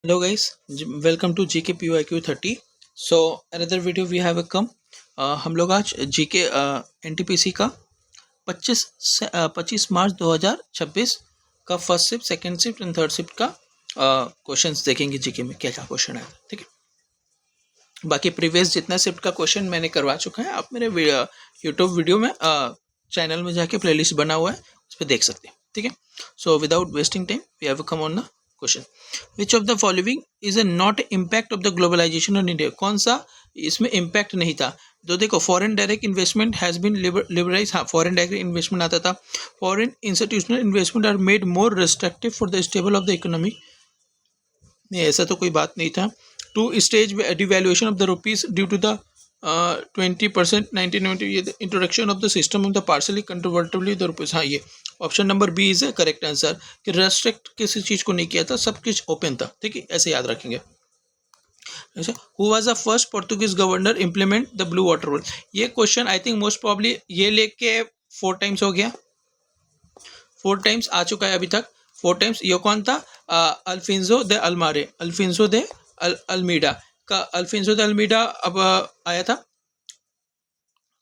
Hello guys, welcome to GK PYQ 30. So another video we have come. हम लोग आज GK NTPC का 25 मार्च 2026 का first shift, second shift and third shift का questions देखेंगे GK में क्या क्या क्वेश्चन है। ठीक है, बाकी प्रीवियस जितना शिफ्ट का क्वेश्चन मैंने करवा चुका है, आप मेरे यूट्यूब वीडियो में चैनल में जाके प्लेलिस्ट बना हुआ है, उस पर देख सकते हैं। ठीक है, so without wasting time we have come on the question. Which of the following is a not impact of the globalization on India? कौन सा इसमें इम्पैक्ट नहीं था? तो देखो, foreign direct investment has been liberalize. हाँ, फॉरेन डायरेक्ट इन्वेस्टमेंट आता था। Foreign institutional investment are made more restrictive for the stable of the economy. नहीं, ऐसा तो कोई बात नहीं था। Two stage devaluation of the rupees due to the 20% 1990 introduction of the system of the partially convertibly the rupees. हाँ, ये option number B is a correct answer कि रेस्ट्रिक्ट किसी चीज को नहीं किया था, सब कुछ ओपन था। ठीक है, ऐसे याद रखेंगे। अच्छा, who was the first Portuguese governor implement the blue water rule? ये question I think most probably ये लेके 4 टाइम्स हो गया, 4 टाइम्स आ चुका है अभी तक। 4 टाइम्स। ये कौन था? अल्फिंजो दे अल्मारे, अल्फिंजो दे अल्मीडा का। अल्फिंजो दे अल्मीडा अब आया था।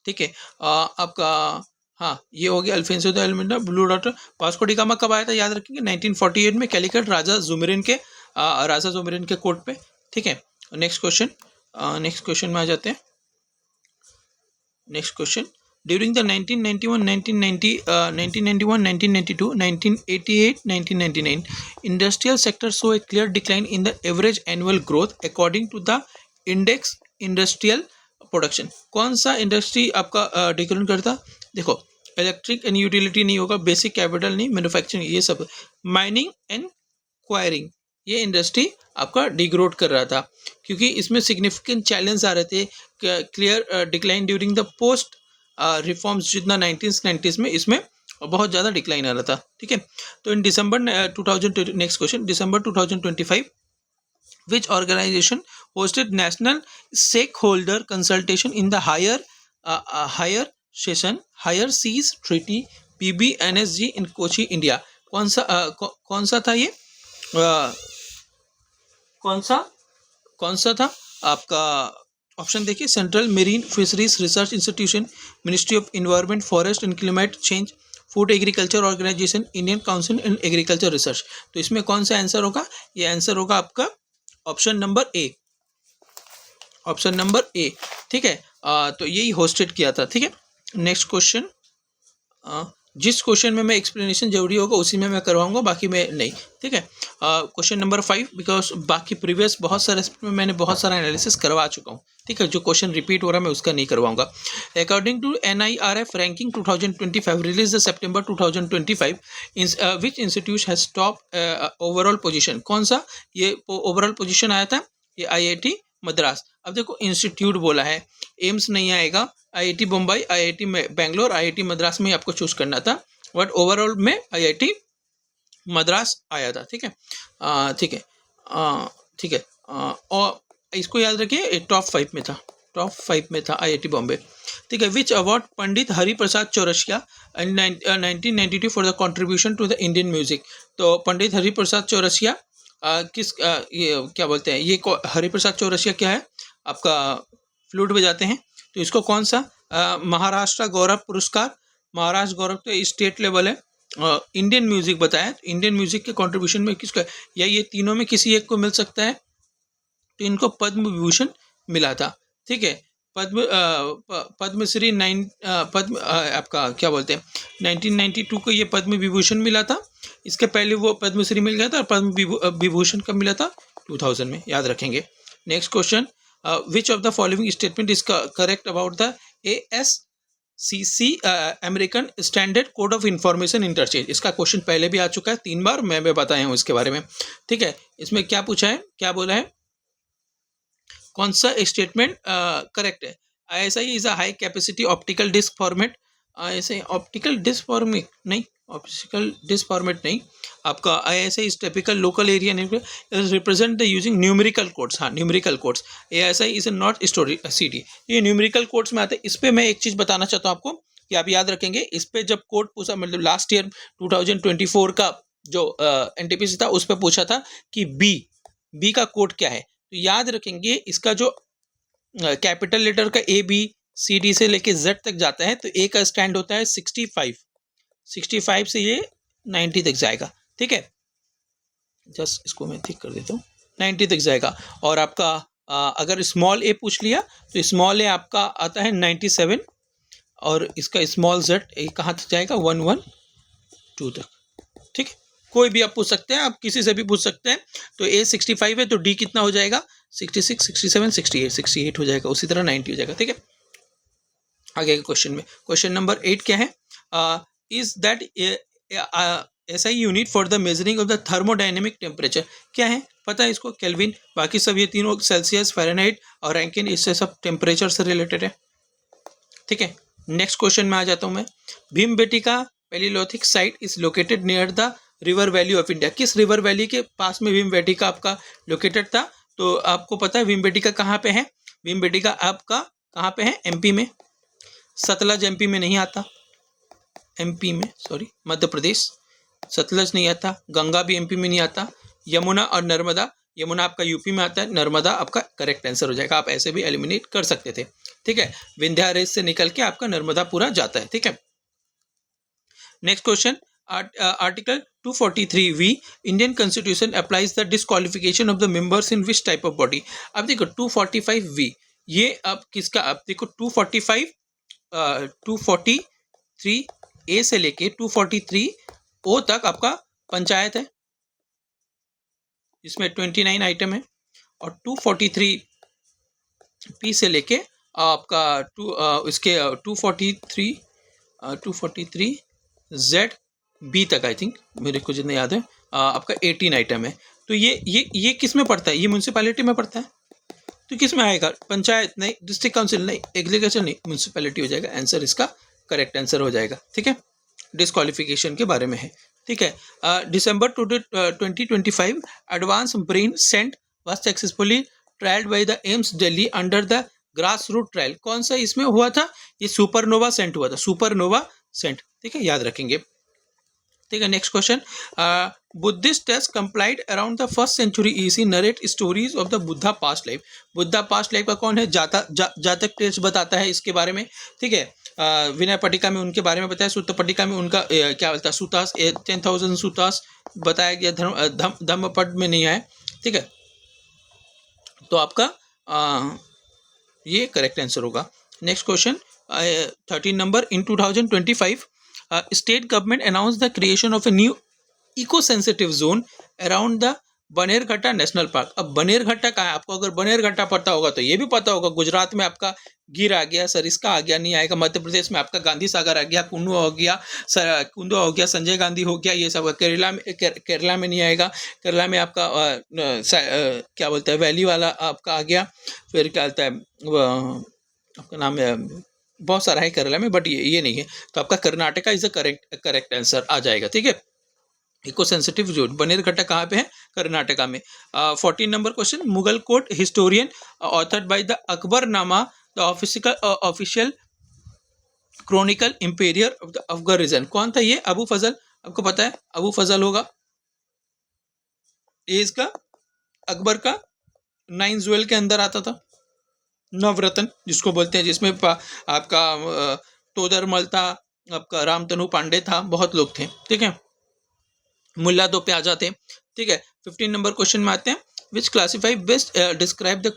ठीक है, आपका हाँ, ये हो गया Alfonso de Almeida blue water. Vasco da Gama कब आया था? याद रखेंगे 1948 में कैलिकट राजा जुमेरिन के कोर्ट पे। ठीक है, नेक्स्ट क्वेश्चन। नेक्स्ट क्वेश्चन में आ जाते हैं। Next question, during the 1991 1990 1991 1992 1988 1999 industrial sector saw a clear decline in the average annual growth according to the index industrial production। कौन सा इंडस्ट्री आपका डिक्लाइन करता? देखो, इलेक्ट्रिक एंड यूटिलिटी नहीं होगा, बेसिक कैपिटल नहीं, मैन्युफैक्चरिंग, ये सब। माइनिंग एंड क्वायरिंग, ये इंडस्ट्री आपका डिग्रोथ कर रहा था क्योंकि इसमें सिग्निफिकेंट चैलेंज आ रहे थे। Clear decline during the post reforms, जितना 1990s में इसमें बहुत ज़्यादा डिक्लाइन आ रहा था। ठीक है, तो इन दिसंबर 2020, next question, December 2025 which organisation hosted national stakeholder consultation in the higher seas treaty PBNSG in Kochi, India? कौन सा था ये? कौन सा था आपका? ऑप्शन देखिए, central marine fisheries research institution, ministry of environment forest and climate change, food agriculture organization, Indian council and agriculture research. तो इसमें कौन सा आंसर होगा? ये आंसर होगा आपका option number A, option number A. ठीक है, तो यही होस्टेड किया था। ठीक है, नेक्स्ट क्वेश्चन। जिस क्वेश्चन में मैं एक्सप्लेनेशन जरूरी होगा उसी में मैं करवाऊंगा, बाकी में नहीं। ठीक है, क्वेश्चन नंबर 5, बिकॉज बाकी प्रीवियस बहुत सारे में मैंने बहुत सारा एनालिसिस करवा चुका हूँ। ठीक है, जो क्वेश्चन रिपीट हो रहा है मैं उसका नहीं करवाऊंगा। According to NIRF ranking 2025 release the September 2025, which institute has top overall position? कौन सा ये ओवरऑल पोजीशन आया था? ये IIT मद्रास। अब देखो, इंस्टीट्यूट बोला है, एम्स नहीं आएगा, IIT Bombay, IIT Bangalore, IIT Madras में आपको चूज करना था, बट ओवरऑल में IIT मद्रास आया था। ठीक है, ठीक है, ठीक है, और इसको याद रखिए, टॉप 5 में था, टॉप 5 में था IIT बॉम्बे। ठीक है, which award Pandit Hariprasad Chaurasia in 1992 for the contribution to the Indian music? तो पंडित हरिप्रसाद चौरसिया ये क्या बोलते हैं, ये हरिप्रसाद चौरसिया क्या है आपका? फ्लूट बजाते हैं। तो इसको कौन सा महाराष्ट्र गौरव पुरस्कार, महाराष्ट्र गौरव तो स्टेट लेवल है। इंडियन म्यूजिक बताया, तो इंडियन म्यूजिक के कंट्रीब्यूशन में किसका, या ये तीनों में किसी एक को मिल सकता है, तो इनको पद्म विभूषण मिला था। ठीक है, पद्मश्री आपका क्या बोलते हैं 1992 को ये पद्म विभूषण मिला था। इसके पहले वो पद्मश्री मिल गया था, और पद्म विभूषण कब मिला था? 2000 में, याद रखेंगे। Next question, which of the following statement is correct about the ASCC American standard code of information interchange? इसका क्वेश्चन पहले भी आ चुका है 3 बार, मैं बताया हूँ इसके बारे में। ठीक है, इसमें क्या पूछा है, क्या बोला है, कौन सा स्टेटमेंट करेक्ट है? ISI is a high capacity optical disc format. ISI optical disc format नहीं, ऑप्टिकल डिस्क फॉर्मेट नहीं, आपका ISI is typical local area represent the using numerical codes. हाँ, numerical codes. ASI is not story CD, ये numerical codes में आते हैं। इस पर मैं एक चीज़ बताना चाहता हूँ आपको कि आप याद रखेंगे, इस पर जब कोड पूछा, मतलब लास्ट ईयर 2024 का जो NTPC था, उस पर पूछा था कि B बी का कोड क्या है, तो याद रखेंगे इसका जो कैपिटल लेटर का ए बी सी डी से लेके जेड तक जाता है, तो ए का स्टैंड होता है 65 से ये 90 तक जाएगा, ठीक है। जस्ट इसको मैं ठीक कर देता हूँ, 90 तक जाएगा। और आपका अगर स्मॉल ए पूछ लिया तो स्मॉल ए आपका आता है 97, और इसका स्मॉल जेड कहाँ तक जाएगा, 112 तक, ठीक है। कोई भी आप पूछ सकते हैं, आप किसी से भी पूछ सकते हैं। तो ए 65 है तो डी कितना हो जाएगा, 66, 67, 68 हो जाएगा, उसी तरह 90 हो जाएगा, ठीक है। आगे के क्वेश्चन में, क्वेश्चन नंबर 8 क्या है, इज दैट ऐसा ही unit for the measuring of the thermodynamic temperature, क्या है पता है इसको, केल्विन, बाकी सब ये तीनों सेल्सियस, फ़ारेनहाइट और रैंकिन, इससे सब टेम्परेचर से रिलेटेड है, ठीक है। नेक्स्ट क्वेश्चन में आ जाता हूँ मैं, Bhimbetka Palaeolithic site is located near the river valley of India, किस रिवर वैली के पास में भीमबेटका आपका लोकेटेड था, तो आपको पता है भीमबेटका कहाँ पे है, भीमबेटका आपका कहाँ पे है, एमपी में, सतलज एमपी में नहीं आता, एमपी में सॉरी मध्य प्रदेश, सतलज नहीं आता, गंगा भी एमपी में नहीं आता, यमुना और नर्मदा, यमुना आपका यूपी में आता है, नर्मदा आपका करेक्ट आंसर हो जाएगा, आप ऐसे भी एलिमिनेट कर सकते थे, ठीक है। विंध्या रेस से निकल के आपका नर्मदा पूरा जाता है, ठीक है। Next question, article 243V Indian constitution applies the disqualification of the members in which type of body. अब देखो 245V ये अब किसका, अब देखो 243A से लेके 243O तक आपका पंचायत है, इसमें 29 आइटम है, और 243P से लेके आपका इसके 243Z B तक, आई थिंक मेरे को जितना याद है, आपका 18 आइटम है। तो ये किस में पड़ता है, ये म्यूनसिपैलिटी में पड़ता है, तो किस में आएगा, पंचायत नहीं, डिस्ट्रिक्ट काउंसिल नहीं, एग्रीकल्चर नहीं, म्यूनसिपैलिटी हो जाएगा, आंसर इसका करेक्ट आंसर हो जाएगा, ठीक है। डिस्क्वालिफिकेशन के बारे में है, ठीक है। December 2025 advance brain stent was successfully trialled by the AIIMS Delhi under the grass root trial, कौन सा इसमें हुआ था, ये सुपरनोवा सेंट हुआ था, सुपरनोवा सेंट, ठीक है, याद रखेंगे, ठीक है। Next question, Buddhist text compiled around the first century EC narrate stories of the Buddha past life, Buddha past life का कौन है, जातक टेक्स्ट बताता है इसके बारे में, ठीक है। विनय पट्टिका में उनके बारे में बताया, सूत्र पट्टिका में उनका क्या बोलता है, सुतास 10,000 सुतास बताया गया, धम्मपद में नहीं आया, ठीक है। तो आपका ये करेक्ट आंसर होगा। Next question 13 number, in 2025 state government announce the creation of a new eco sensitive zone around the Bannerghatta national park. अब बनेरघट्टा कहाँ है, आपको अगर बनेरघट्टा पता होगा तो ये भी पता होगा, गुजरात में आपका गिर आ गया, सरिस्का आ गया, नहीं आएगा, मध्य प्रदेश में आपका गांधी सागर आ गया, कुंडवा हो गया, संजय गांधी हो गया, ये सब केरला में नहीं आएगा, केरला में आपका क्या बोलते हैं, वैली वाला आपका आ गया, फिर क्या बोलता है आपका नाम है, बहुत सारा है केरला में, बट ये नहीं है, तो आपका Karnataka is the correct answer आ जाएगा, ठीक है। इको सेंसिटिव जोन बनेरघट्टा कहाँ पे है, कर्नाटका में। 14 number question, Mughal court historian authored by the Akbarnama the official chronicle imperial of the अफगर रीजन, कौन था ये, अबू फजल, आपको पता है अबू फजल होगा, ये इसका अकबर का 9 ज्वेल के अंदर आता था, नवरत्न जिसको बोलते हैं, जिसमें आपका तोदरमल था, आपका रामतनु पांडे था, बहुत लोग थे, ठीक है, मुल्ला दो प्याजा थे, ठीक है। 15 नंबर क्वेश्चन में आते हैं, which classify best describe the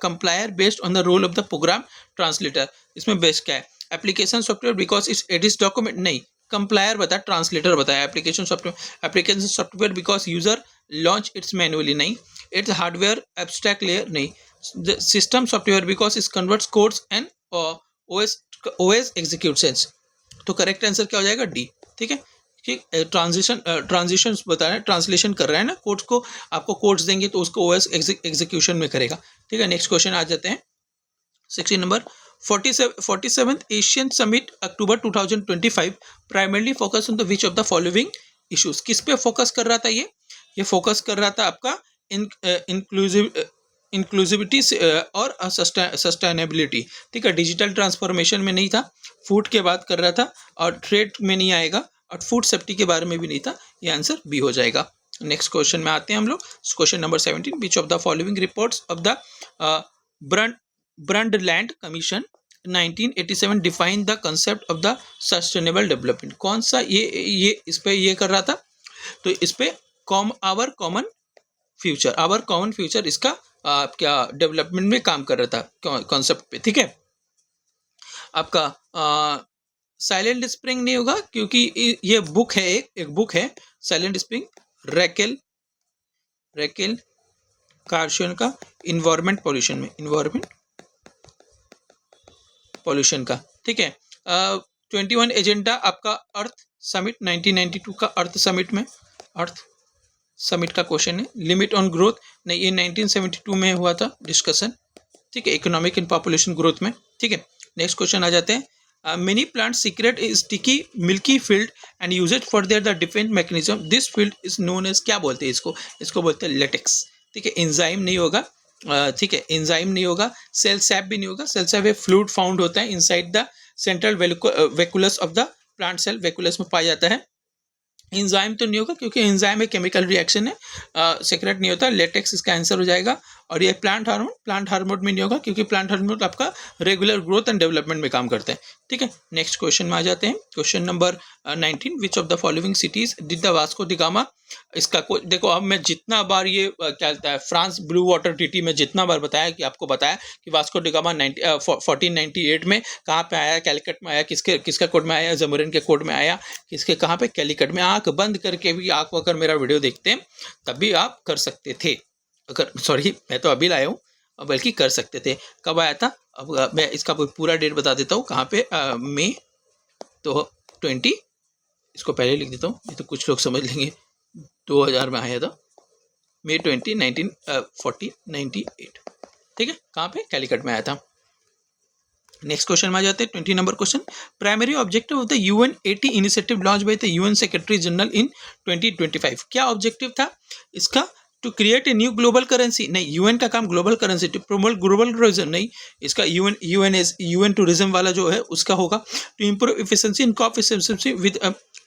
compiler based on the role of the program translator, इसमें बेस्ट क्या है, application software because it is document, नहीं, कंप्लायर बताया, ट्रांसलेटर बताया, application software because user launch its manually, नहीं, इट्स हार्डवेयर एब्स्ट्रैक्ट लेयर, नहीं, system software because it converts codes and OS executions, तो correct answer क्या हो जाएगा, डी, ठीक है। ठीक, ट्रांजिशन बता रहे हैं, ट्रांसलेशन कर रहे हैं ना कोड्स को, आपको कोड्स देंगे तो उसको ओएस एग्जीक्यूशन में करेगा, ठीक है। नेक्स्ट क्वेश्चन आ जाते हैं 16 number, 47th Asian summit October 2025 primarily focus on the which of the following issues, किस पे फोकस कर रहा था, ये फोकस कर रहा था आपका इंक्लूसिविटी और सस्टेनेबिलिटी, ठीक है। डिजिटल ट्रांसफॉर्मेशन में नहीं था, फूड के बात कर रहा था, और ट्रेड में नहीं आएगा, और फूड सेफ्टी के बारे में भी नहीं था, ये आंसर बी हो जाएगा, नेक्स्ट क्वेश्चन में आते हैं हम लोग, question number 17, which of the following reports of the Brundtland commission 1987 define the concept of the sustainable development. कौन सा ये इस पे ये कर रहा था, तो इस पे आवर कॉमन फ्यूचर इसका क्या डेवलपमेंट में काम कर रहा था कॉन्सेप्ट पे, ठीक है। आपका साइलेंट स्प्रिंग नहीं होगा क्योंकि ये बुक है, एक बुक है साइलेंट स्प्रिंग, रैकेल कार्शियन का इन्वायरमेंट पॉल्यूशन का, ठीक है। 21 एजेंडा आपका अर्थ समिट 1992 का अर्थ समिट का क्वेश्चन है। लिमिट ऑन ग्रोथ नहीं, ये 1972 में हुआ था डिस्कशन, ठीक है, इकोनॉमिक एंड पॉपुलेशन ग्रोथ में, ठीक है। नेक्स्ट क्वेश्चन आ जाते हैं, many plant secrete sticky milky field and uses for their the defense mechanism, this field is known as, क्या बोलते हैं इसको बोलते हैं लेटेक्स, ठीक है। एंजाइम नहीं होगा, ठीक है, एंजाइम नहीं होगा, सेल सैप भी नहीं होगा। सेल सैप एक फ्लूइड फाउंड होता है inside the central vacuole of the plant cell, vacuole में पाया जाता है। एंजाइम तो नहीं होगा क्योंकि एंजाइम एक केमिकल रिएक्शन है, सीक्रेट नहीं होता, लेटेक्स इसका आंसर हो जाएगा। और ये प्लांट हार्मोन में नहीं होगा क्योंकि प्लांट हार्मोन आपका रेगुलर ग्रोथ एंड डेवलपमेंट में काम करता है, ठीक है। नेक्स्ट क्वेश्चन में आ जाते हैं, question number 19, which of the following cities did the Vasco da gamma, इसका देखो अब मैं जितना बार ये क्या होता है फ्रांस ब्लू वाटर ट्रीटी में जितना बार बताया कि आपको बताया कि वास्को डी गामा 1498 में कहाँ पे आया, कैलिकट में आया, किसका कोड में आया, जमोरिन के कोड में आया, किसके कहाँ पे, कैलिकट में। आंख बंद करके भी आप अगर मेरा वीडियो देखते हैं तब भी आप कर सकते थे, अगर सॉरी मैं तो अभी लाया हूँ, बल्कि कर सकते थे। कब आया था, अब मैं इसका पूरा डेट बता देता हूँ, कहाँ पे, मई तो 20, इसको पहले लिख देता हूँ, ये तो कुछ लोग समझ लेंगे, 2000 में आया था, मई 20, 1998, ठीक है। कहाँ पे, कैलिकट में आया था। नेक्स्ट क्वेश्चन में आ जाते हैं, 20 number question, primary objective of the UN 80 initiative launch by the UN secretary general in 2025, क्या ऑब्जेक्टिव था इसका, to create a new global currency नहीं, यूएन का काम global currency, to promote global tourism नहीं, इसका यूएन टूरिज्म वाला जो है उसका होगा। To improve efficiency in cost efficiency with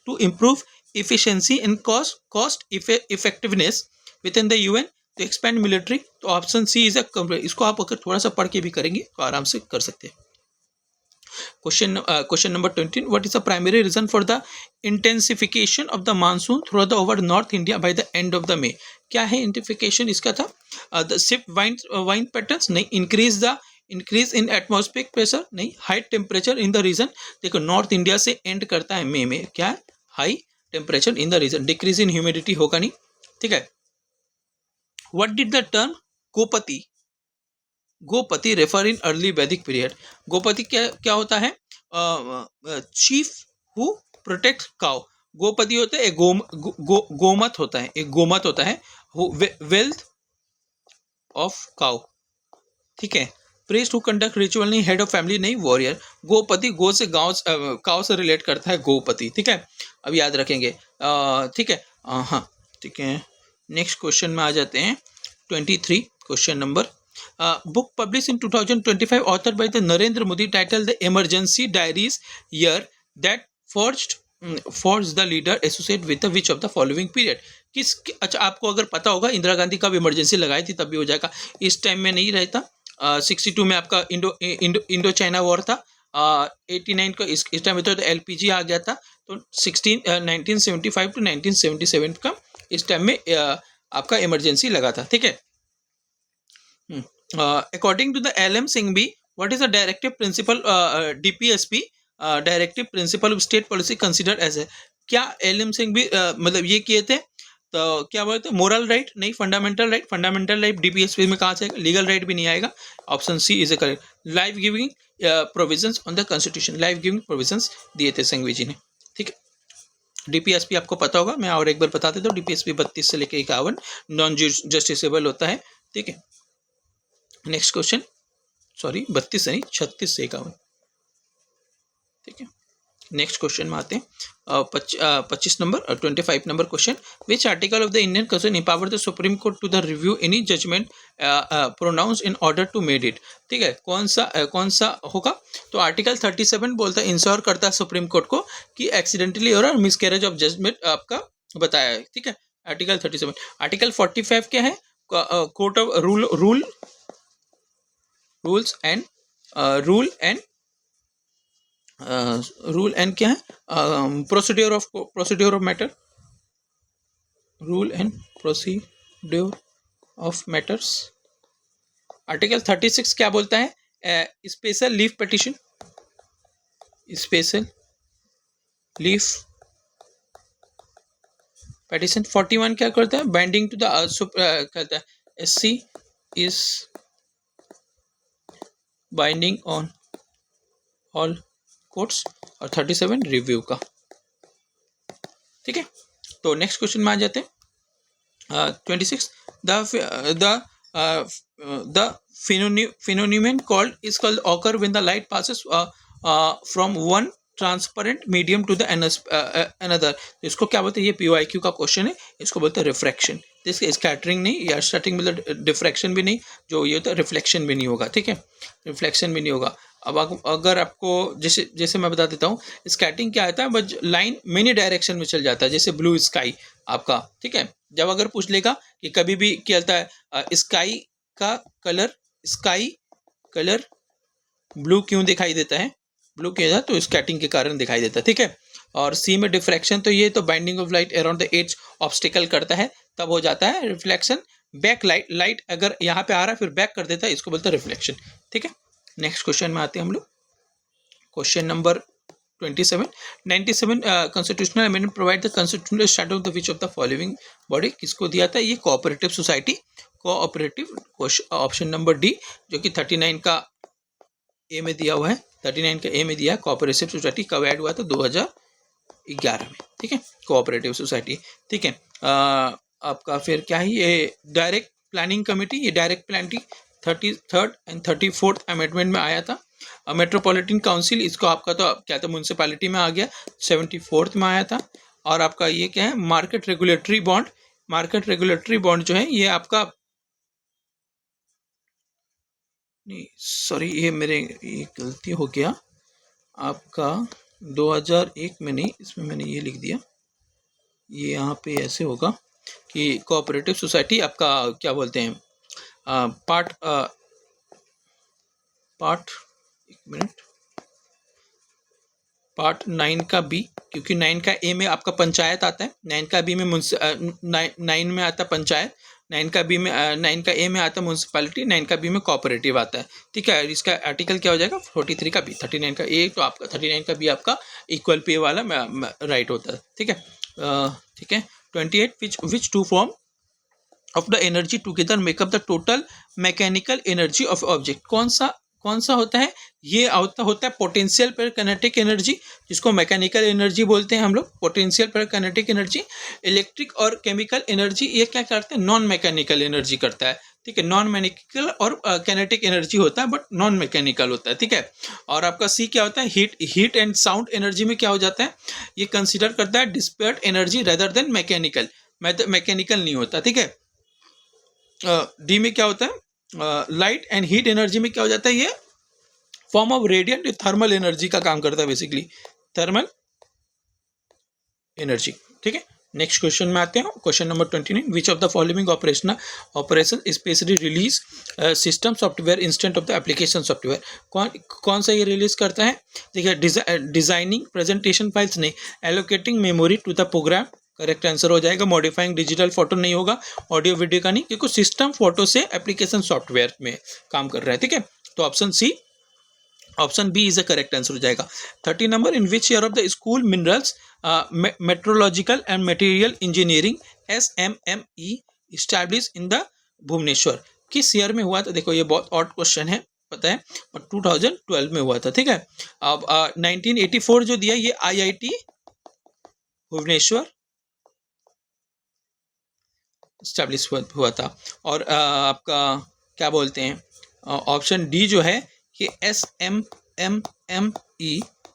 to improve efficiency in cost effectiveness with in the UN, to expand military, तो ऑप्शन सी इज अ, इसको आप अगर थोड़ा सा पढ़ के भी करेंगे तो आराम से कर सकते हैं। Question number 20, what is the primary reason for the intensification of the monsoon throughout the over North India by the end of the May, क्या है इंटेंसिफिकेशन इसका था, the shift wind patterns नहीं, increase in atmospheric pressure नहीं, high temperature in the region, देखो north India से end करता है मई में, क्या है, high temperature in the region, decrease in humidity होगा नहीं, ठीक है। What did the term gopati refer in early Vedic period, गोपति क्या होता है, चीफ हु प्रोटेक्ट काउ, गोपति होता है एक गोमत होता है, एक गोमत होता है, वेल्थ ऑफ काउ, ठीक है। प्रीस्ट हु कंडक्ट रिचुअल नहीं, हेड ऑफ फैमिली नहीं, वॉरियर। गोपति गो से काउ से रिलेट करता है गोपति, ठीक है, अब याद रखेंगे, ठीक है, हाँ ठीक है। नेक्स्ट क्वेश्चन में आ जाते हैं 23, question number, book published in 2025 authored by the Narendra Modi titled The Emergency Diaries Year that forged the leader associated with the which of the following period, किस, अच्छा आपको अगर पता होगा इंदिरा गांधी कब इमरजेंसी लगाई थी तब भी हो जाएगा, इस टाइम में नहीं रहता, 62 में आपका इंडो चाइना वॉर था, 89 को इस टाइम में तो LPG आ गया था, तो 1975 to 1977 का इस टाइम में आपका इमरजेंसी लगा था, ठीक है। According to the LM Singhvi, what is the directive principle DPSP directive principle of state policy considered as a, क्या LM Singhvi मतलब ये किए थे, तो क्या बोलते हैं, मोरल राइट नहीं, फंडामेंटल राइट DPSP में कहाँ से आएगा, लीगल राइट भी नहीं आएगा, option C is a correct. Life giving provisions on the constitution, life giving provisions दिए थे सिंघवी जी ने, ठीक है। DPSP आपको पता होगा, मैं और एक बार बता देता हूँ, DPSP 32 से लेकर 51 नॉन जस्टिसेबल होता है, ठीक है। नेक्स्ट क्वेश्चन, सॉरी 32 नहीं 36 से 51, ठीक है। नेक्स्ट क्वेश्चन में आते हैं, 25 number 25 number question, which article of the Indian constitution empower the supreme court to the review any judgment pronounce in order to made it, ठीक है। कौन सा होगा, तो आर्टिकल 37 बोलता है, इंश्योर करता है सुप्रीम कोर्ट को कि एक्सीडेंटली और मिसकैरेज ऑफ जजमेंट आपका बताया है, ठीक है। आर्टिकल 37। आर्टिकल 45 क्या है? Court of rules and rule and क्या है? Procedure of matter, rule and procedure of matters. Article 36 क्या बोलता है? Special leave petition, special leave petition. 41 क्या करता है? बाइंडिंग टू द कहता है SC is binding on all courts, और 37 रिव्यू का। ठीक है, तो नेक्स्ट क्वेश्चन में आ जाते हैं। 26 the phenomenon called occur when the light passes from one transparent medium to the another. इसको क्या बोलते हैं? ये PYQ का क्वेश्चन है, इसको बोलते हैं रिफ्रैक्शन। इसके स्कैटरिंग नहीं, या स्कैटरिंग मतलब डिफ्रैक्शन भी नहीं, जो ये होता है रिफ्लेक्शन भी नहीं होगा। ठीक है, रिफ्लेक्शन भी नहीं होगा। अब अगर आपको जैसे जैसे मैं बता देता हूँ, स्कैटरिंग क्या आता है? बस लाइन मेनी डायरेक्शन में चल जाता है, जैसे ब्लू स्काई आपका। ठीक है, जब अगर पूछ लेगा कि कभी भी क्या होता है स्काई कलर ब्लू क्यों दिखाई देता है? ब्लू क्या है? तो स्कैटरिंग के कारण दिखाई देता है। ठीक है, और सी में डिफ्रैक्शन, तो ये तो binding of light around the edge obstacle करता है, तब हो जाता है रिफ्लेक्शन। बैक लाइट अगर यहाँ पे आ रहा है फिर बैक कर देता है, इसको बोलते हैं रिफ्लेक्शन। ठीक है, नेक्स्ट क्वेश्चन में आते हैं हम लोग। Question number 27 97 constitutional amendment provide the constitutional status of the which of the following body. किसको दिया था? ये cooperative society, cooperative. Option number D, जो कि 39 का ए में दिया हुआ है, 39 का ए में दिया है। कोऑपरेटिव सोसाइटी कब ऐड हुआ था? 2011 में। ठीक है, कोऑपरेटिव सोसाइटी। ठीक है, आपका फिर क्या है? ये डायरेक्ट प्लानिंग कमेटी, ये direct planning 33rd and 34th amendment में आया था। मेट्रोपॉलिटन काउंसिल, इसको आपका तो क्या था? म्यूनसिपैलिटी में आ गया, 74th में आया था। और आपका ये क्या है? Market regulatory bond, market regulatory bond जो है ये आपका, नहीं सॉरी, ये मेरे ये गलती हो गया आपका, 2001 में नहीं, इसमें मैंने ये लिख दिया। ये यहाँ पे ऐसे होगा कि कोऑपरेटिव सोसाइटी आपका क्या बोलते हैं? पार्ट एक मिनट, पार्ट 9 का बी, क्योंकि 9 का ए में आपका पंचायत आता है, 9 का बी में 9 में आता है पंचायत, 9 का बी में 9 का ए में आता है म्यूनसिपैलिटी, 9 का बी में कोऑपरेटिव आता है। ठीक है, इसका आर्टिकल क्या हो जाएगा? 43 का बी, 39 का ए, तो आपका 39 का बी आपका इक्वल पे वाला राइट होता है। ठीक है, ठीक है। 28 which two form of the energy together make up the total mechanical energy of object. कौन सा होता है? ये होता है पोटेंशियल पर काइनेटिक एनर्जी, जिसको मैकेनिकल एनर्जी बोलते हैं हम लोग। पोटेंशियल पर काइनेटिक एनर्जी, इलेक्ट्रिक और केमिकल एनर्जी ये क्या करते हैं? नॉन मैकेनिकल एनर्जी करता है। ठीक है, नॉन मैकेनिकल और काइनेटिक एनर्जी होता है, बट नॉन मैकेनिकल होता है। ठीक है, और आपका सी क्या होता है? हीट एंड साउंड एनर्जी में क्या हो जाता है? ये कंसिडर करता है despaired energy rather than mechanical, mechanical नहीं होता। ठीक है, डी में क्या होता है? लाइट एंड हीट एनर्जी में क्या हो जाता है? ये form of radiant thermal energy का काम करता है, बेसिकली थर्मल एनर्जी। ठीक है, नेक्स्ट क्वेश्चन में आते हैं। Question number 29, which of the following operation specially release system software instant of the application software. कौन सा ये रिलीज करता है? देखिए, डिजाइनिंग प्रेजेंटेशन फाइल्स नहीं, allocating memory to the program, correct answer हो जाएगा। मॉडिफाइंग डिजिटल फोटो नहीं होगा, ऑडियो वीडियो का नहीं, क्योंकि सिस्टम फोटो से एप्लीकेशन सॉफ्टवेयर में काम कर रहा है। ठीक है, तो option B is the correct answer हो जाएगा। 30 number, in which year of the school minerals metrological and material engineering SMME establish in the Bhubaneswar. किस ईयर में हुआ था? देखो, ये बहुत ऑड क्वेश्चन है, पता है, और 2012 में हुआ था। ठीक है, अब 1984 जो दिया, ये IIT भुवनेश्वर स्टैब्लिश हुआ था। और आपका क्या बोलते हैं? ऑप्शन डी जो है ये SMME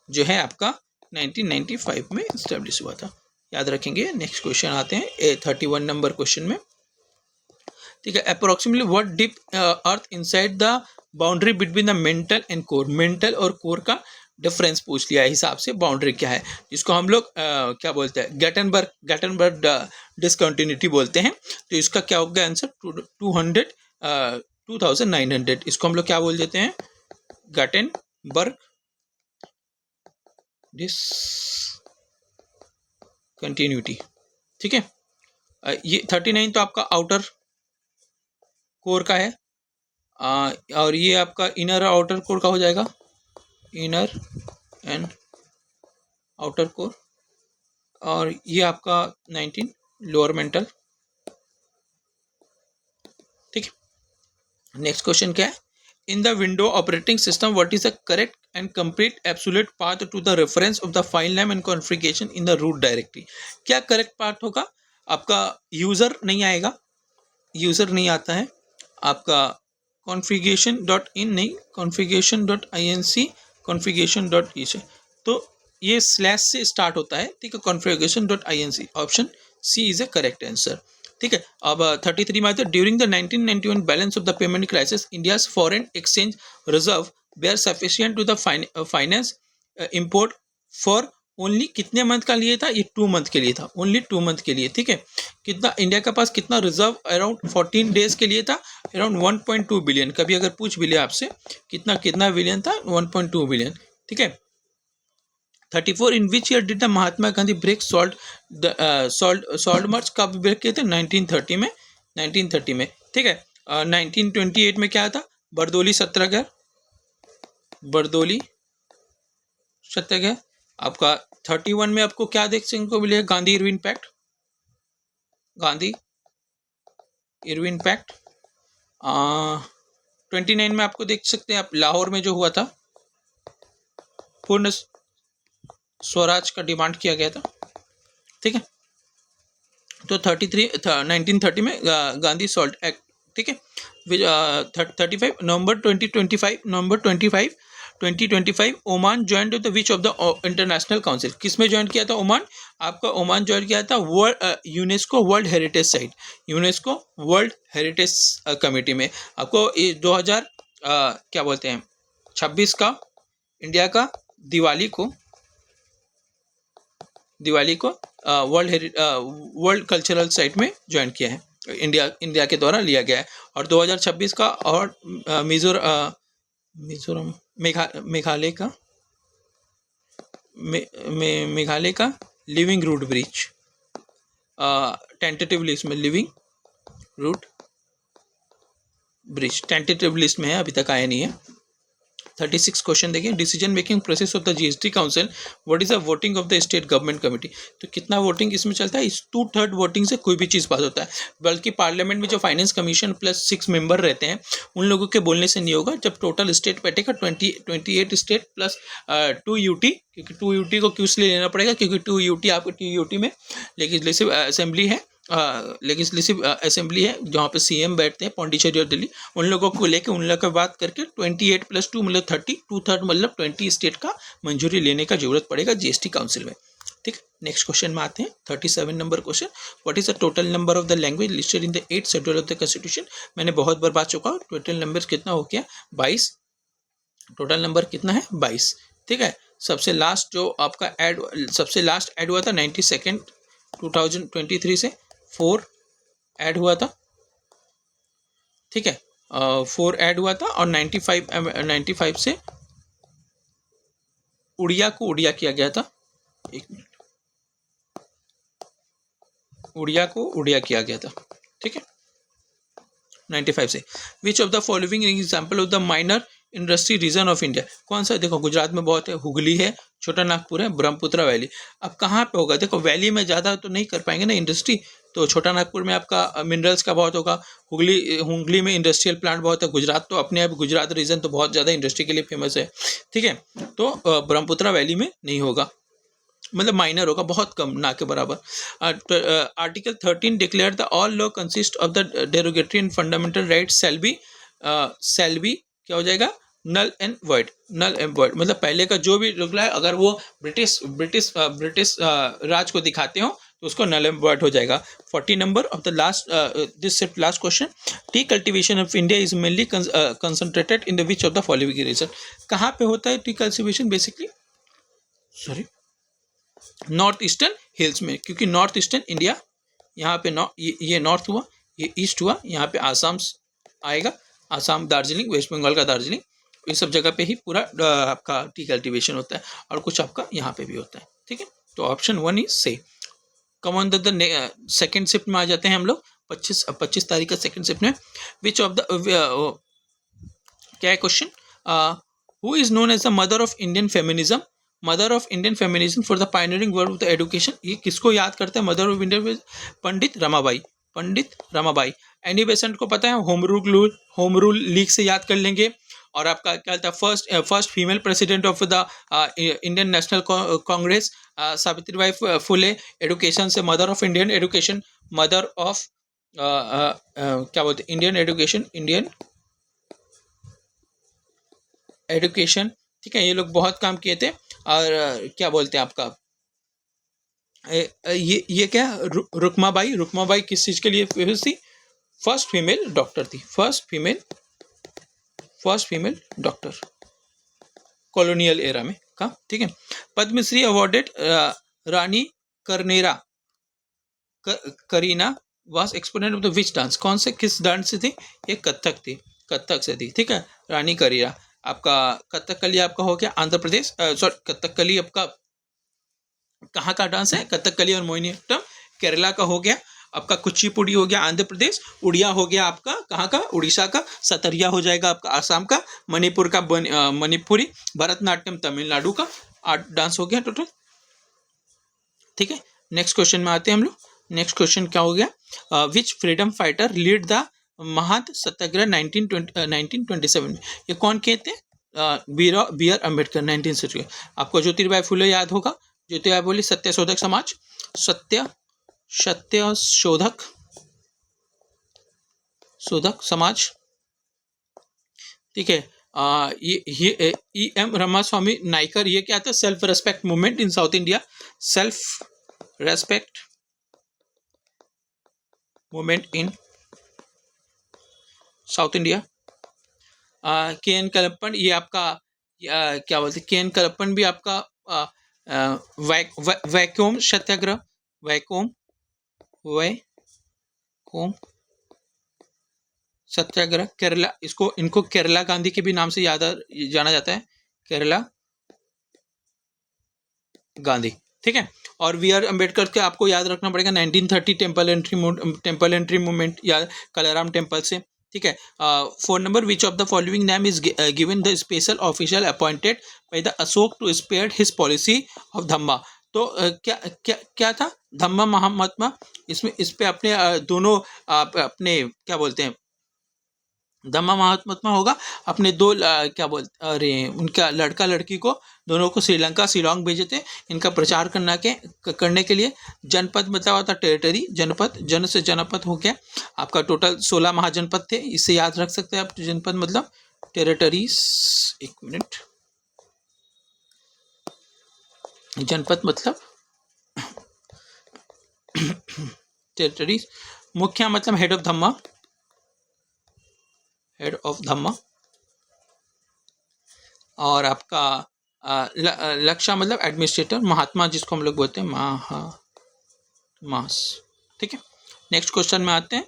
जो है आपका 1995 में स्टैब्लिश हुआ था, याद रखेंगे। नेक्स्ट क्वेश्चन आते हैं 31 नंबर क्वेश्चन में। ठीक है, approximately what deep earth inside the boundary between the mental and core. Mental और कोर का डिफरेंस पूछ लिया है हिसाब से बाउंड्री क्या है, जिसको हम लोग क्या बोलते हैं, गैटनबर्ग डिसकंटिन्यूटी बोलते हैं। तो इसका क्या होगा आंसर, 2900, इसको हम लोग क्या बोल देते हैं, गैटनबर्ग डिसकंटिन्यूटी। ठीक है, ये 39 तो आपका आउटर कोर का है, और ये आपका इनर आउटर कोर का हो जाएगा, इनर एंड आउटर कोर, और ये आपका 19 लोअर मेंटल। ठीक है, नेक्स्ट क्वेश्चन क्या है, in the window operating system what is the correct and complete absolute path to the reference of the file name and configuration in the root directory. क्या correct path होगा आपका, user नहीं आएगा, user नहीं आता है आपका, कॉन्फ़िगरेशन डॉट इन नहीं, configuration dot INC, configuration dot E से, तो ये स्लैश से स्टार्ट होता है। ठीक है, configuration dot INC, option C is a correct answer. ठीक है, अब 33 में आते हैं, during the 1991 balance of the payment crisis India's foreign exchange reserve were sufficient to the finance import for only, कितने मंथ का लिए था, ये 2 मंथ के लिए था, ओनली 2 मंथ के लिए। ठीक है, कितना इंडिया के पास कितना रिजर्व, अराउंड 14 डेज के लिए था, अराउंड 1.2 बिलियन। कभी अगर पूछ भी लिया आपसे कितना बिलियन था, 1.2 बिलियन। ठीक है, 34 in which year did the Mahatma Gandhi break salt march, कब ब्रेक किए थे, 1930 में, 1930 में। ठीक है, 1928 में क्या था, बरदौली सत्याग्रह, बरदौली सत्याग्रह। आपका 31 में आपको क्या देखने को मिलेगा, Gandhi Irwin pact, Gandhi Irwin pact. 29 में आपको देख सकते हैं आप, लाहौर में जो हुआ था, पूर्ण स्वराज का डिमांड किया गया था। ठीक है, तो 1930 में गांधी सॉल्ट एक्ट। ठीक है, 35 नवंबर 2025 Oman join the which of the international council, किस में ज्वाइन किया था ओमान, आपका ओमान ज्वाइन किया था UNESCO world heritage site, UNESCO world heritage committee में। आपको 2000 क्या बोलते हैं 26 का इंडिया का दिवाली को वर्ल्ड कल्चरल साइट में ज्वाइन किया है, इंडिया के द्वारा लिया गया है। और 2026 का और मिजोरम मेघालय का living root bridge, tentative list में, living root bridge tentative list में है, अभी तक आया नहीं है। 36 क्वेश्चन देखिए, decision making process of the GST council, what is the voting of the state government committee. तो कितना वोटिंग इसमें चलता है, इस 2/3 वोटिंग से कोई भी चीज़ पास होता है, बल्कि पार्लियामेंट में जो फाइनेंस कमीशन प्लस 6 मेंबर रहते हैं उन लोगों के बोलने से नहीं होगा। जब टोटल स्टेट बैठेगा 28 स्टेट प्लस 2 UT, क्योंकि 2 UT को क्यों इसलिए लेना पड़ेगा, क्योंकि 2 UT आपको 2 UT में लेजिस्लेटिव असेंबली है, लेजिस्लेटिव असेंबली है जहाँ पे CM बैठते हैं, पौंडीचेरी और दिल्ली, उन लोगों को लेके उन लोगों की बात करके 28 + 2 मतलब 30, 2/3 मतलब 20 स्टेट का मंजूरी लेने का जरूरत पड़ेगा GST काउंसिल में। ठीक, नेक्स्ट क्वेश्चन में आते हैं, 37 number question, what is the total number of the language listed in the 8th schedule of the constitution. मैंने बहुत बार बात चुका हूँ, टोटल नंबर कितना हो गया, 22, टोटल नंबर कितना है 22। ठीक है, सबसे लास्ट जो आपका सबसे लास्ट ऐड हुआ था 92 2023 से 4 ऐड हुआ था। ठीक है, 4 ऐड हुआ था, और 95 से उड़िया को उड़िया किया गया था, एक मिनट, उड़िया को उड़िया किया गया था। ठीक है, 95 से, which of the following example of the minor industry region of India, कौन सा, देखो गुजरात में बहुत है, हुगली है, छोटा नागपुर है, ब्रह्मपुत्र वैली। अब कहाँ पे होगा, देखो वैली में ज़्यादा तो नहीं कर पाएंगे ना इंडस्ट्री, तो छोटा नागपुर में आपका मिनरल्स का बहुत होगा, हुगली में इंडस्ट्रियल प्लांट बहुत है, गुजरात तो अपने आप गुजरात रीजन तो बहुत ज़्यादा इंडस्ट्री के लिए फेमस है। ठीक है, तो ब्रह्मपुत्र वैली में नहीं होगा, मतलब माइनर होगा, बहुत कम, ना के बराबर। Article 13 declare the all law consist of the derogatory and fundamental right shall be क्या हो जाएगा, null and void, null and void, मतलब पहले का जो भी रूल है अगर वो ब्रिटिश राज को दिखाते हो तो उसको नल हो जाएगा. 40 number of the last this shift last question. Tea cultivation of India is mainly concentrated in the which of the following region. कहाँ पे होता है tea cultivation? Basically sorry north eastern hills में, क्योंकि नॉर्थ ईस्टर्न इंडिया यहाँ पे ये north हुआ, ये ईस्ट हुआ, यहाँ पे आसाम आएगा, आसाम, दार्जिलिंग, वेस्ट बंगाल का दार्जिलिंग, ये सब जगह पे ही पूरा आपका टी कल्टिवेशन होता है, और कुछ आपका यहाँ पे भी होता है. ठीक है, तो ऑप्शन 1 इज से. कम ऑन द सेकेंड शिफ्ट में आ जाते हैं हम लोग. 25 तारीख का सेकेंड शिफ्ट में. विच ऑफ द क्या है question? Who is known as the mother of Indian feminism? Mother of Indian feminism for the pioneering work of the education. ये किसको याद करते हैं mother of Indian? Pandit Ramabai. Pandit Ramabai. Annie Besant को पता है, होम रूल लीग से याद कर लेंगे. और आपका क्या था, first female president of the Indian National Congress Savitribai Phule. Education से mother of Indian education, mother of क्या बोलते हैं, इंडियन एडुकेशन, इंडियन एडुकेशन. ठीक है, ये लोग बहुत काम किए थे. और क्या बोलते हैं आपका ये क्या, रुकमाबाई किस चीज के लिए फेमस थी? फर्स्ट फीमेल डॉक्टर थी, first female doctor colonial era में का. ठीक है. Padmashri awarded Rani Karina was exponent of the which dance. कौन से किस डांस से थी? ये कथक थी, कथक से थी. ठीक है, रानी करीना. आपका कथकली आपका हो गया आंध्र प्रदेश, सॉरी कथकली आपका कहाँ का डांस है? कथकली और मोहिनीअट्टम केरला का हो गया. आपका कुचिपुड़ी हो गया आंध्र प्रदेश. उड़िया हो गया आपका कहाँ का? उड़ीसा का. सतरिया हो जाएगा आपका आसाम का. मणिपुर का मणिपुरी. भरतनाट्यम तमिलनाडु का. 8 डांस हो गया टोटल. ठीक है, नेक्स्ट क्वेश्चन में आते हैं हम लोग. नेक्स्ट क्वेश्चन क्या हो गया? Which freedom fighter lead the Mahad Satyagraha 1927 में? ये कौन कहते हैं? B R Ambedkar 1960. आपको ज्योतिराव फुले याद होगा. ज्योतिराव फुले सत्य शोधक समाज, सत्य शोधक समाज. ठीक है. ये ई एम रामास्वामी नायकर. ये क्या था? Self respect movement in south India. Self respect movement in south India. के एन कलप्पन. ये आपका क्या बोलते हैं, के एन कलप्पन भी आपका वैकोम सत्याग्रह, वैकोम सत्याग्रह केरला. इनको केरला गांधी के भी नाम से जाना जाता है, केरला गांधी. ठीक है. और वी आर अम्बेडकर के आपको याद रखना पड़ेगा 1930 टेम्पल एंट्री मूवमेंट, या कलाराम टेम्पल से. ठीक है. 4 number. Which of the following name is given the special official appointed by the Ashoka to spare his policy of dhamma. तो क्या था? धम्मा महात्मा. इस पे अपने दोनों अपने क्या बोलते हैं, धम्मा महात्मा होगा. अपने दो क्या बोलते, अरे उनका लड़का लड़की को दोनों को श्रीलंका शिलोंग भेजे थे इनका प्रचार करने के लिए. जनपद मतलब होता टेरिटरी. जनपद, जन से जनपद हो गया. आपका टोटल 16 महाजनपद थे, इससे याद रख सकते हैं आप. जनपद मतलब टेरिटरीज. एक मिनट. जनपद मतलब टेरिटरीज. मुखिया मतलब head of dhamma, head of dhamma. और आपका लक्ष्य मतलब एडमिनिस्ट्रेटर. महात्मा जिसको हम लोग बोलते हैं मास. ठीक है. नेक्स्ट क्वेश्चन में आते हैं.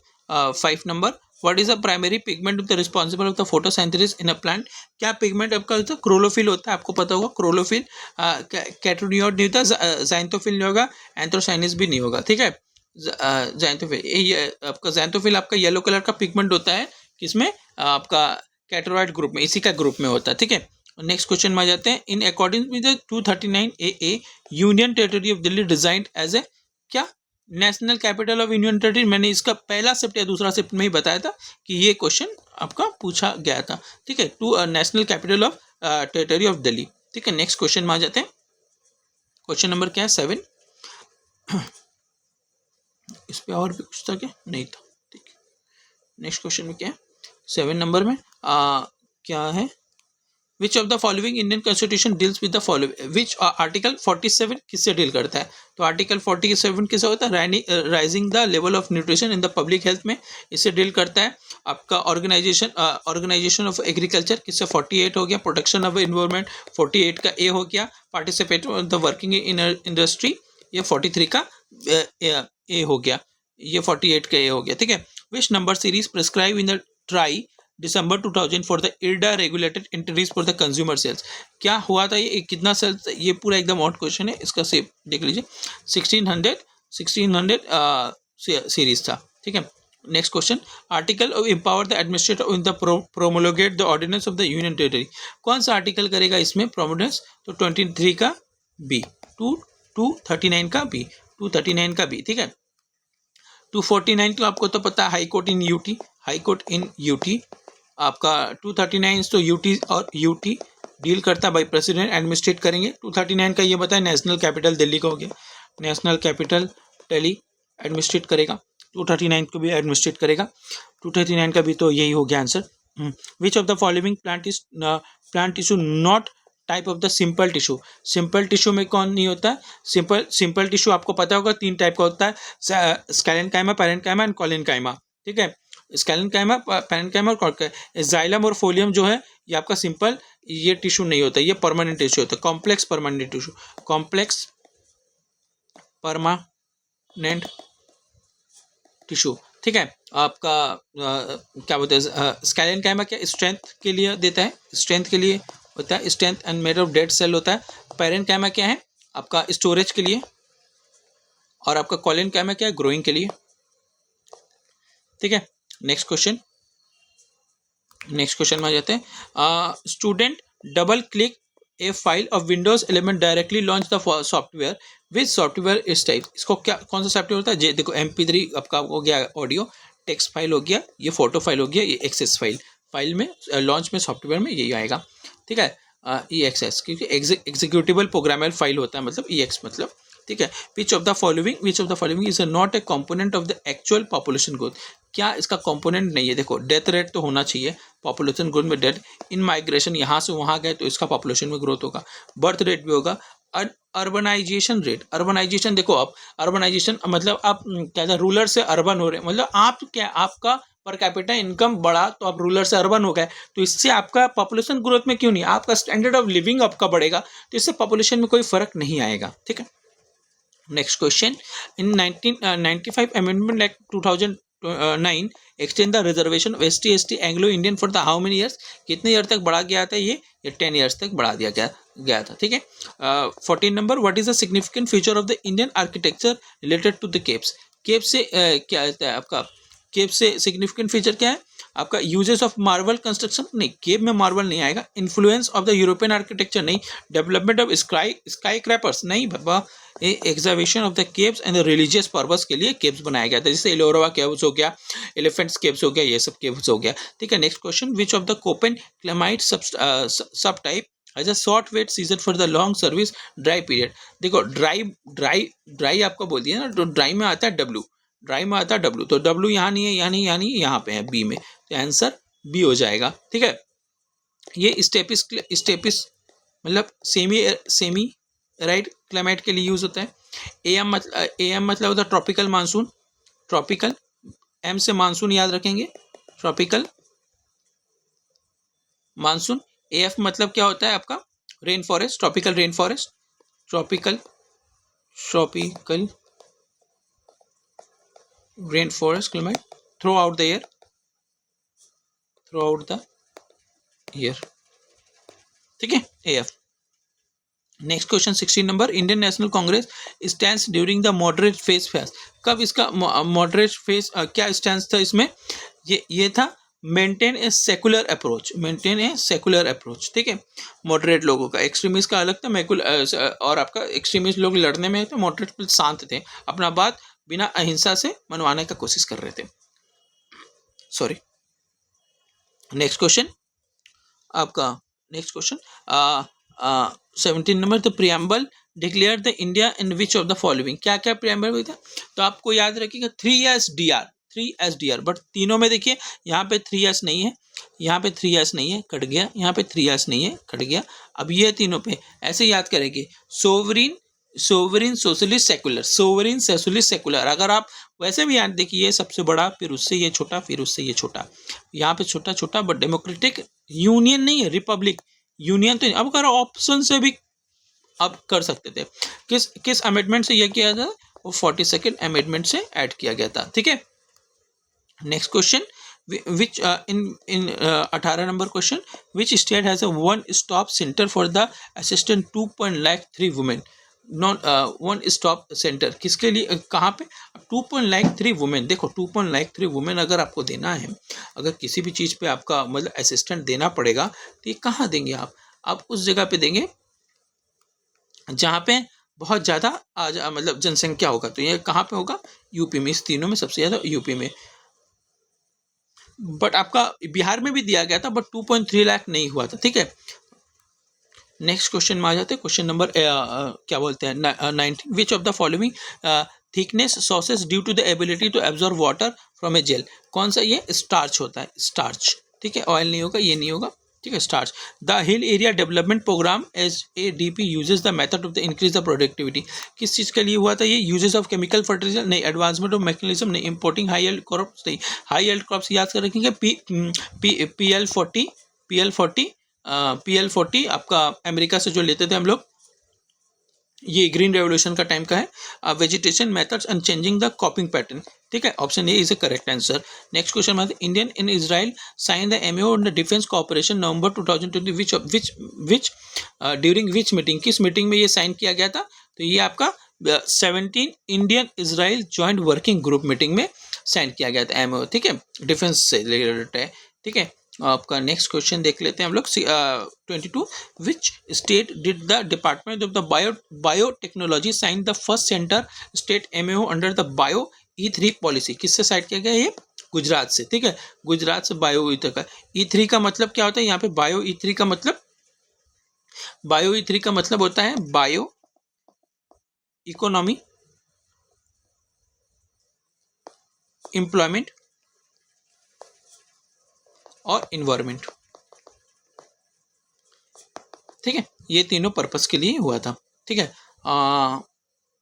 5 number. What is the primary pigment of the responsible of the photosynthesis in a plant? क्या पिगमेंट आपका होता है? क्रोलोफिल होता है, आपको पता होगा. क्रोलोफिल. कैटोनियोड नहीं होता, ज़ैंथोफिल नहीं होगा, एंथ्रोसाइनिस भी नहीं होगा. ठीक है. ज़ैंथोफिल, ये आपका ज़ैंथोफिल आपका येलो कलर का पिगमेंट होता है. किसमें? आपका कैटोराइड ग्रुप में, इसी का ग्रुप में होता है. ठीक है. नेक्स्ट क्वेश्चन में आ जाते हैं. In according with 239 a union territory of Delhi designed as a क्या? National capital of union territory. मैंने इसका पहला शिफ्ट या दूसरा शिफ्ट में ही बताया था कि ये क्वेश्चन आपका पूछा गया था. ठीक है. To national capital of territory of Delhi. ठीक है. नेक्स्ट क्वेश्चन में आ जाते हैं. क्वेश्चन नंबर क्या है? 7. इस पे और भी कुछ था क्या? नहीं था. ठीक है. नेक्स्ट क्वेश्चन में क्या है? 7 नंबर में क्या है? विच of the following Indian constitution deals with the following, which article 47 किससे डील करता है? तो आर्टिकल 47 किससे होता है? Rising the level of nutrition in the public health में इससे डील करता है। आपका ऑर्गेनाइजेशन ऑफ एग्रीकल्चर किससे? 48 हो गया। प्रोटेक्शन ऑफ एनवायरमेंट 48 का ए हो गया। Participate the working in industry ये 43 का ए हो गया, ये 48 का ए हो गया, ठीक है। Which number series prescribe in the TRAI December 2000 for the IRDA regulated entities for the consumer sales? क्या हुआ था ये, कितना सेल्स? ये पूरा एकदम ऑड क्वेश्चन है, इसका सेव देख लीजिए। 1600 सीरीज था, ठीक है। Next question, article of empower the administrator in the promulgate the ordinance of the union territory. कौन सा आर्टिकल करेगा इसमें प्रोमोडेंस? तो 23 का बी, 239 का बी, 239 का बी, ठीक है। 249 तो आपको तो पता है, हाई कोर्ट इन यूटी, हाई कोर्ट इन यूटी। आपका 239 तो यूटी और यूटी डील करता है बाई प्रेसिडेंट, एडमिनिस्ट्रेट करेंगे। 239 का ये बताए नेशनल कैपिटल दिल्ली का हो गया, नेशनल कैपिटल दिल्ली एडमिनिस्ट्रेट करेगा, 239 को भी एडमिनिस्ट्रेट करेगा। 239 का भी तो यही हो गया answer. Which of the following plant tissue not type of the simple tissue? Simple tissue में कौन नहीं होता है? सिंपल टिश्यू आपको पता होगा 3 टाइप का होता है, स्कैलेनकाइमा, पैरेन्काइमा एंड कॉलेनकाइमा, ठीक है। स्कैलेनकाइमा, पैरेन्काइमा और जाइलम और फोलियम जो है ये आपका सिंपल ये टिश्यू नहीं होता, ये परमानेंट टिश्यू होता है, complex permanent tissue, complex permanent tissue, ठीक है। आपका क्या बोलते हैं, स्कैलेनकाइमा क्या स्ट्रेंथ के लिए देता है, स्ट्रेंथ के लिए होता है, strength and made of dead cell होता है। पैरेन्काइमा क्या है? आपका स्टोरेज के लिए। और आपका कॉलेनकाइमा क्या है? ग्रोइंग के लिए, ठीक है। नेक्स्ट क्वेश्चन में आ जाते हैं। Student double click A file of Windows 11 directly launch the software, which software इस टाइप? इसको क्या, कौन सा सॉफ्टवेयर होता है? देखो MP3 आपका हो गया, ऑडियो टेक्स्ट फाइल हो गया, ये फोटो फाइल हो गया, ये एक्सेस फाइल में लॉन्च में सॉफ्टवेयर में यही आएगा, ठीक है। EXS क्योंकि एग्जीक्यूटिबल प्रोग्रामेबल फाइल होता है, मतलब EX मतलब, ठीक है। विच of the following is not a component of the actual population growth? क्या इसका कंपोनेंट नहीं है? देखो डेथ रेट तो होना चाहिए, पॉपुलेशन ग्रोथ में डेथ, इन माइग्रेशन यहाँ से वहाँ गए तो इसका पॉपुलेशन में ग्रोथ होगा, बर्थ रेट भी होगा। अर्बनाइजेशन रेट, अर्बनाइजेशन देखो, आप अर्बनाइजेशन मतलब आप क्या रूरल से अर्बन हो रहे हैं, मतलब आप क्या, आपका पर कैपिटा इनकम बढ़ा तो आप रूरल से अर्बन हो गए, तो इससे आपका पॉपुलेशन ग्रोथ में क्यों नहीं, आपका स्टैंडर्ड ऑफ लिविंग आपका बढ़ेगा, तो इससे पॉपुलेशन में कोई फर्क नहीं आएगा, ठीक है। Next question, in 1995 amendment act 2009 extend the reservation of ST Anglo Indian for the how many years? कितने ईयर तक बढ़ा गया था ये 10 ईयर्स तक बढ़ा दिया गया था, ठीक है। 14 number, what is the significant feature of the Indian architecture related to the caves? Cave से क्या होता है आपका, केव से सिग्निफिकेंट फीचर क्या है आपका? यूजेस ऑफ मार्बल कंस्ट्रक्शन, नहीं, केव में मार्बल नहीं आएगा। Influence of the European architecture, नहीं। डेवलपमेंट ऑफ स्काई क्रैपर्स, नहीं बाबा। Excavation of the caves and the religious purpose के लिए केव्स बनाया गया था, जैसे एलोरा केव्स हो गया, एलिफेंट्स केव्स हो गया, ये सब केव्स हो गया, ठीक है। Next question, which of the Koppen climate sub type as a short wet season for the long service dry period? देखो ड्राई आपको बोल दिया ना, तो ड्राई में आता है W, ड्राई में आता है W, तो W यहाँ नहीं है, यहाँ नहीं, यहाँ नहीं, यहाँ पे है B में, तो आंसर B हो जाएगा, ठीक है। ये स्टेपिस मतलब सेमी राइट क्लाइमेट के लिए यूज होता है। AM मतलब होता है ट्रॉपिकल मानसून, ट्रॉपिकल, M से मानसून याद रखेंगे, ट्रॉपिकल मानसून। AF मतलब क्या होता है आपका? Rain forest, tropical rain forest, tropical rain forest climate through out the year, ठीक है, AF। Next question 16 number, Indian National Congress stands during the moderate phase face? कब इसका मॉडरेट फेज क्या स्टैंड था इसमें? ये था मेंटेन ए सेकुलर अप्रोच, ठीक है। मॉडरेट लोगों का, एक्सट्रीमिस्ट का अलग था, और आपका एक्सट्रीमिस्ट लोग लड़ने में थे, मॉडरेट शांत थे, अपना बात बिना अहिंसा से मनवाने का कोशिश कर रहे थे, सॉरी। नेक्स्ट क्वेश्चन आपका, next question 17 number, the preamble declare the India in which of the following? क्या क्या प्रियम्बल हुई था? तो आपको याद रखिएगा 3SDR, बट तीनों में देखिए यहाँ पे 3S नहीं है, यहाँ पे 3s नहीं है, कट गया, यहाँ पे 3s नहीं है, कट गया। अब ये तीनों पे ऐसे याद करेंगे, sovereign, sovereign, socialist, secular, sovereign, socialist, secular. अगर आप वैसे भी याद देखिए, ये सबसे बड़ा, फिर उससे ये छोटा, फिर उससे ये छोटा, यहाँ पे छोटा छोटा, बट डेमोक्रेटिक यूनियन नहीं है, रिपब्लिक यूनियन तो नहीं। अब अगर ऑप्शन से भी आप कर सकते थे, किस किस अमेंडमेंट से यह किया था, वो 42nd अमेंडमेंट से ऐड किया गया था, ठीक है। Next question, which in 18 number question, which state has a one stop center for the assistant 2.3 women, non one stop centre किसके लिए, कहाँ पे, 2.3 वुमेन। देखो 2.3 वुमेन अगर आपको देना है, अगर किसी भी चीज़ पे आपका मतलब असिस्टेंट देना पड़ेगा, तो ये कहाँ देंगे आप उस जगह पे देंगे जहाँ पे बहुत ज़्यादा मतलब जनसंख्या होगा। तो ये कहाँ पे होगा, यूपी में, इस तीनों में सबसे ज़्यादा यूपी में। बट आपका बिहार में भी दिया गया था, बट 2.3 लाख नहीं हुआ था, ठीक है। नेक्स्ट क्वेश्चन में आ जाते हैं, क्वेश्चन नंबर क्या बोलते हैं 19, which of the following thickness sauces due to the ability to absorb water from a gel. कौन सा, ये स्टार्च होता है, स्टार्च, ठीक है, ऑयल नहीं होगा, ये नहीं होगा, ठीक है, starch. The hill area development programme SADP uses the method of the increase the productivity. किस चीज़ के लिए हुआ था ये, यूजेस ऑफ केमिकल फर्टिलाइजर नहीं, एडवांसमेंट ऑफ मैकेनिज्म नहीं, इंपोर्टिंग हाई यील्ड क्रॉप्स नहीं। हाई यील्ड क्रॉप्स याद कर रखेंगे, PL40 आपका अमेरिका से जो लेते थे हम लोग, ये ग्रीन रेवोल्यूशन का टाइम का है। Vegetation methods and changing the cropping pattern, ठीक है, option A is a correct answer. Next question में Indian in Israel sign the MOU on the defence cooperation November 2020, which during which meeting, किस meeting में ये sign किया गया था, तो ये आपका 17 Indian Israel joint working group meeting में साइन किया गया था MOU, ठीक है, डिफेंस से रिलेटेड है, ठीक है। आपका नेक्स्ट क्वेश्चन देख लेते हैं हम लोग, 22, which state did the department of the biotechnology sign the first centre state MOU under the bio E3 policy. किससे साइन किया गया ये, गुजरात से, ठीक है, गुजरात से बायो E3 का। E3 का मतलब क्या होता है, यहाँ पे बायो E3 का मतलब, बायो E3 का मतलब होता है बायो इकोनॉमी, एम्प्लॉयमेंट और इन्वायरमेंट, ठीक है, ये तीनों पर्पस के लिए हुआ था, ठीक है,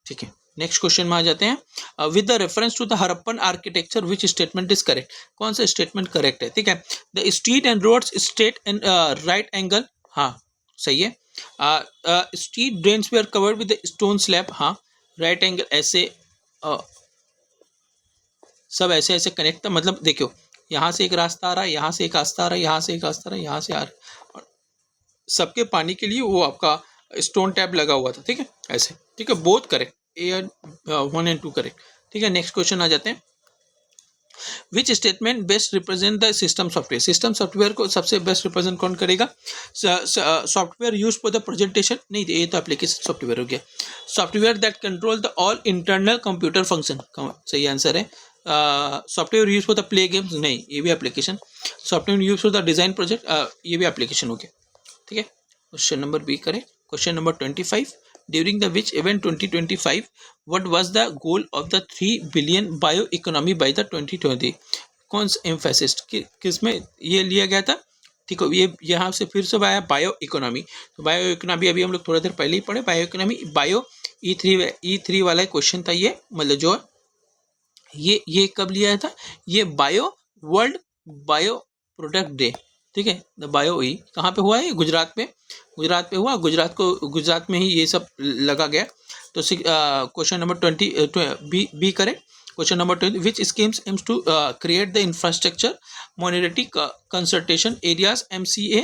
ठीक है। नेक्स्ट क्वेश्चन में आ जाते हैं, with the reference to the Harappan architecture which statement is correct. कौन सा स्टेटमेंट करेक्ट है, ठीक है, the street and roads straight and right angle, हाँ सही है। Street drains were covered with stone slab, हाँ, राइट एंगल, ऐसे सब ऐसे ऐसे कनेक्ट था, मतलब देखो यहाँ से एक रास्ता आ रहा है, यहाँ से एक रास्ता आ रहा है, यहाँ से एक रास्ता आ रहा है, यहाँ से आ रहा है, सबके पानी के लिए वो आपका स्टोन टैब लगा हुआ था, ठीक है, ऐसे, ठीक है, both correct, A 1 and 2 correct, ठीक है। नेक्स्ट क्वेश्चन आ जाते हैं, which statement best represent the system software. System software को सबसे बेस्ट रिप्रेजेंट कौन करेगा, software use for the presentation, नहीं ये तो एप्लीकेशन सॉफ्टवेयर हो गया, software that control the all internal computer function, सही आंसर है। Software use for the play games, नहीं ये भी application. Software use for the design project, ये भी एप्लीकेशन हो गया, ठीक है। क्वेश्चन नंबर बी करें। Question number 25, during the which event 2025 what was the goal of the 3 billion bio economy by the 2020। कौन सा एम्फेसिस किस में ये लिया गया था, ठीक है, ये यहाँ से फिर से आया बायो इकोनॉमी। तो बायो इकोनॉमी अभी हम लोग थोड़ा देर पहले ही पढ़े, बायो इकोनॉमी, बायो E3 वाला क्वेश्चन था ये, मतलब जो ये कब लिया था, ये bio world bio product day, ठीक है, द बायो ई कहाँ पे हुआ है, गुजरात पे, गुजरात पे हुआ, गुजरात में ही ये सब लगा गया। तो क्वेश्चन नंबर 20 बी करें। Question number 20, which schemes aims to create the infrastructure monitory consultation areas MCA,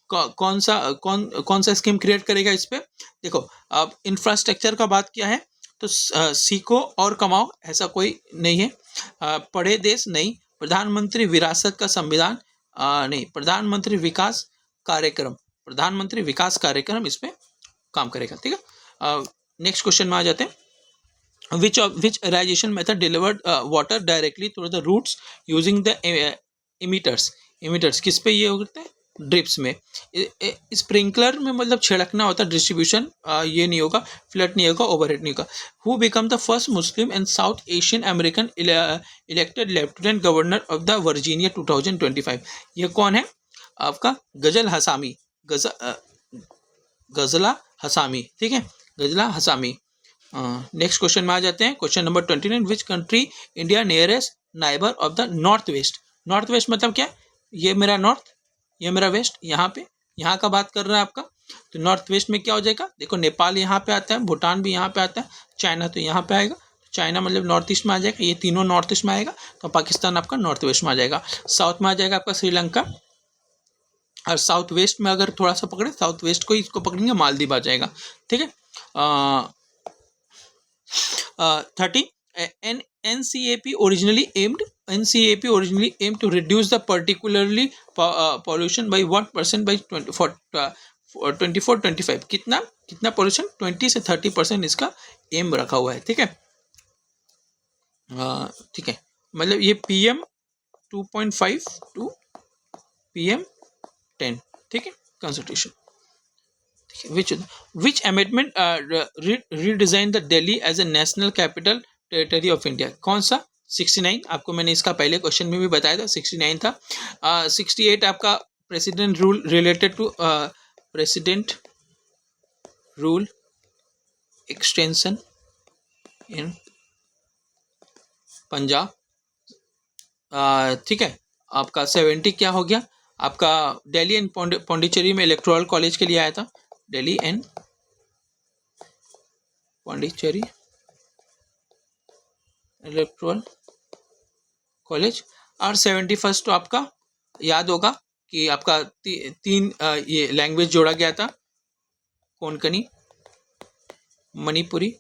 कौन सा स्कीम क्रिएट करेगा इस पे। देखो अब इंफ्रास्ट्रक्चर का बात किया है, तो सीखो और कमाओ ऐसा कोई नहीं है, पढ़े देश नहीं, प्रधानमंत्री विरासत का संविधान नहीं, प्रधानमंत्री विकास कार्यक्रम इस पे काम करेगा, ठीक है। नेक्स्ट क्वेश्चन में आ जाते हैं, which irrigation method delivered water directly through the roots using the emitters किस पे ये होते हैं, ड्रिप्स में। स्प्रिंकलर में मतलब छिड़कना होता है, डिस्ट्रीब्यूशन ये नहीं होगा, फ्लड नहीं होगा, ओवरहेड नहीं होगा। Who become the first Muslim and south Asian American elected lieutenant governor of the Virginia 2025? ये कौन है आपका? गजल हसामी, गजला हसामी, ठीक है, गजला हसामी। नेक्स्ट क्वेश्चन में आ जाते हैं, question number 29। Which country India nearest neighbour of the north west? North west मतलब क्या? ये मेरा नॉर्थ, ये मेरा वेस्ट, यहाँ पे यहाँ का बात कर रहा है आपका। तो नॉर्थ वेस्ट में क्या हो जाएगा? देखो नेपाल यहाँ पे आता है, भूटान भी यहाँ पे आता है, चाइना तो यहाँ पे आएगा, चाइना मतलब नॉर्थ ईस्ट में आ जाएगा, ये तीनों नॉर्थ ईस्ट में आएगा, तो पाकिस्तान आपका नॉर्थ वेस्ट में आ जाएगा। साउथ में आ जाएगा आपका श्रीलंका, और साउथ वेस्ट में अगर थोड़ा सा पकड़े, साउथ वेस्ट को इसको पकड़ेंगे, मालदीव आ जाएगा, ठीक है। 30 NCAP originally aimed to reduce the particularly pollution by 1% by 24-25। कितना पोल्यूशन? 20 से 30% इसका एम रखा हुआ है, ठीक है। ठीक है, मतलब ये PM 2.5 टू PM 10, ठीक है, constitution. Which amendment redesigned the Delhi as a national capital territory of India? कौन सा? 69, आपको मैंने इसका पहले क्वेश्चन में भी बताया था, 69 था। 68 आपका president rule related to president rule extension in Punjab, ठीक है। आपका 70 क्या हो गया? आपका दिल्ली एंड पौंडीचेरी में इलेक्टोरल कॉलेज के लिए आया था, Delhi and Pondicherry electoral college. और 71 तो आपका याद होगा कि आपका तीन ये लैंग्वेज जोड़ा गया था, कोंकणी, मणिपुरी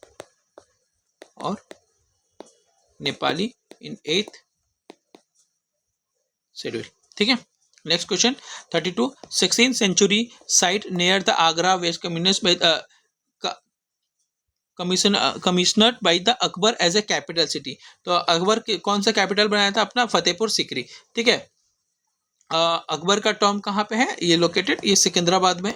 और नेपाली इन 8th शेड्यूल, ठीक है। Next question 32। 16th century site near the Agra West commissioned by the Akbar as a capital city. तो अकबर कौन सा कैपिटल बनाया था अपना? फतेहपुर सीकरी, ठीक है। अकबर का टॉम कहाँ पे है? ये लोकेटेड, ये सिकंदराबाद में,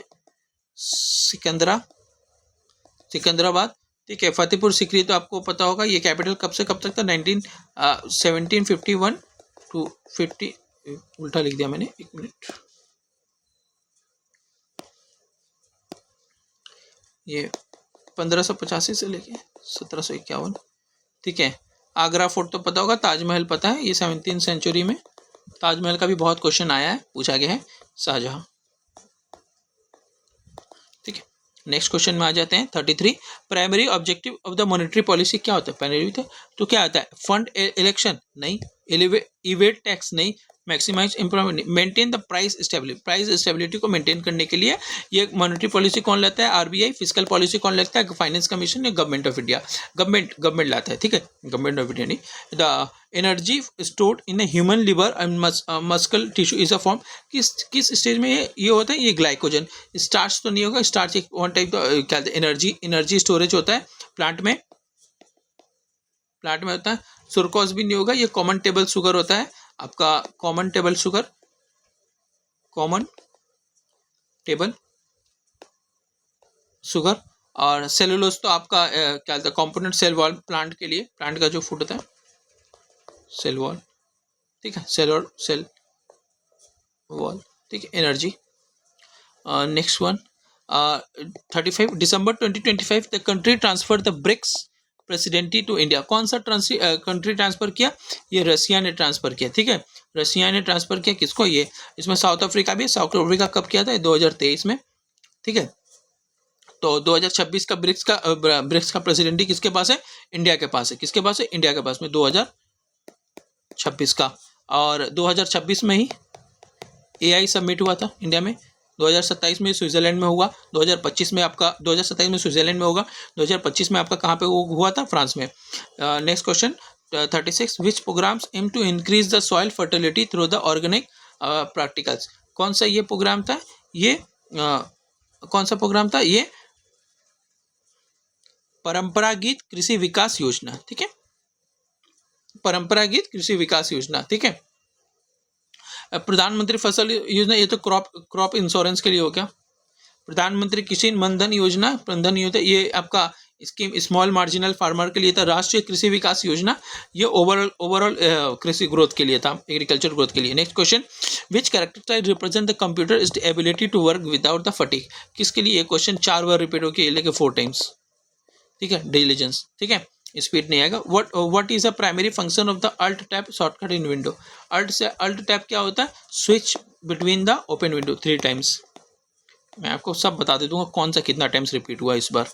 सिकंदराबाद, ठीक है। फतेहपुर सीकरी तो आपको पता होगा, ये कैपिटल कब से कब तक था? 1751 टू 50, उल्टा लिख दिया मैंने, एक मिनट, ये 1585 से लेके 1751, ठीक है। आगरा फोर्ट तो पता होगा, ताजमहल पता है, ये 17th सेंचुरी में, ताजमहल का भी बहुत क्वेश्चन आया है, पूछा गया है, शाहजहां, ठीक है। नेक्स्ट क्वेश्चन में आ जाते हैं 33। Primary objective of the monetary policy क्या होता है? प्राइमरी तो क्या आता है? फंड इलेक्शन नहीं, इवेट टैक्स नहीं, maximize employment, maintain the price stability को मेंटेन करने के लिए ये मॉनेटरी पॉलिसी कौन लाता है? आरबीआई। फिजिकल पॉलिसी कौन लाता है? फाइनेंस कमीशन या गवर्नमेंट ऑफ इंडिया? गवर्नमेंट लाता है, ठीक है, गवर्नमेंट ऑफ इंडिया नहीं। The energy stored in human liver and muscle tissue is a form, किस स्टेज में ये होता है? ये ग्लाइकोजन, स्टार्च तो नहीं होगा, स्टार्च एक वन टाइप क्या होता है? एनर्जी स्टोरेज होता है प्लांट में होता है। सुरकोज भी नहीं होगा, ये कॉमन टेबल शुगर होता है आपका, कॉमन टेबल शुगर। और सेलुलोज तो आपका क्या होता है? कंपोनेंट सेल वॉल, प्लांट के लिए, प्लांट का जो फूड होता है सेल वॉल, ठीक है, सेल वॉल, ठीक है। Energy. Next one 35। December 2025 the country transfer the BRICS presidency to India. कौन सा कंट्री ट्रांसफर किया? ये रशिया ने ट्रांसफर किया, ठीक है, रशिया ने ट्रांसफर किया। किसको? ये, इसमें साउथ अफ्रीका भी है। साउथ अफ्रीका कब किया था? 2023 में, ठीक है। तो 2026 का ब्रिक्स का प्रेसिडेंटी किसके पास है? इंडिया के पास है। किसके पास है? इंडिया के पास में, 2026 का। और 2026 में ही AI सबमिट हुआ था इंडिया में, 2027 में स्विट्जरलैंड में हुआ, 2025 में आपका 2027 में स्विट्जरलैंड में होगा, 2025 में आपका कहाँ पे हुआ था? फ्रांस में। Next question 36। Which programmes aim to increase the soil fertility through the organic practicals. कौन सा ये प्रोग्राम था? ये कौन सा प्रोग्राम था? ये परंपरागत कृषि विकास योजना, ठीक है, परंपरागत कृषि विकास योजना, ठीक है। प्रधानमंत्री फसल योजना, ये तो क्रॉप इंश्योरेंस के लिए हो गया। प्रधानमंत्री किसान मनधन योजना, प्रधन योजना, ये आपका स्कीम स्मॉल मार्जिनल फार्मर के लिए था। राष्ट्रीय कृषि विकास योजना, ये ओवरऑल कृषि ग्रोथ के लिए था, एग्रीकल्चर ग्रोथ के लिए। Next question, which characterize represent the computer is the ability to work without the fatigue. किसके लिए ये क्वेश्चन 4 बार रिपीट होकर, लेके 4 टाइम्स, ठीक है। डिलीजेंस, ठीक है, स्पीड नहीं आएगा। What is a primary function of the alt tab shortcut in window. Alt tab क्या होता है, switch between the open window 3 times. मैं आपको सब बता दे दूंगा कौन सा कितना टाइम्स रिपीट हुआ इस बार।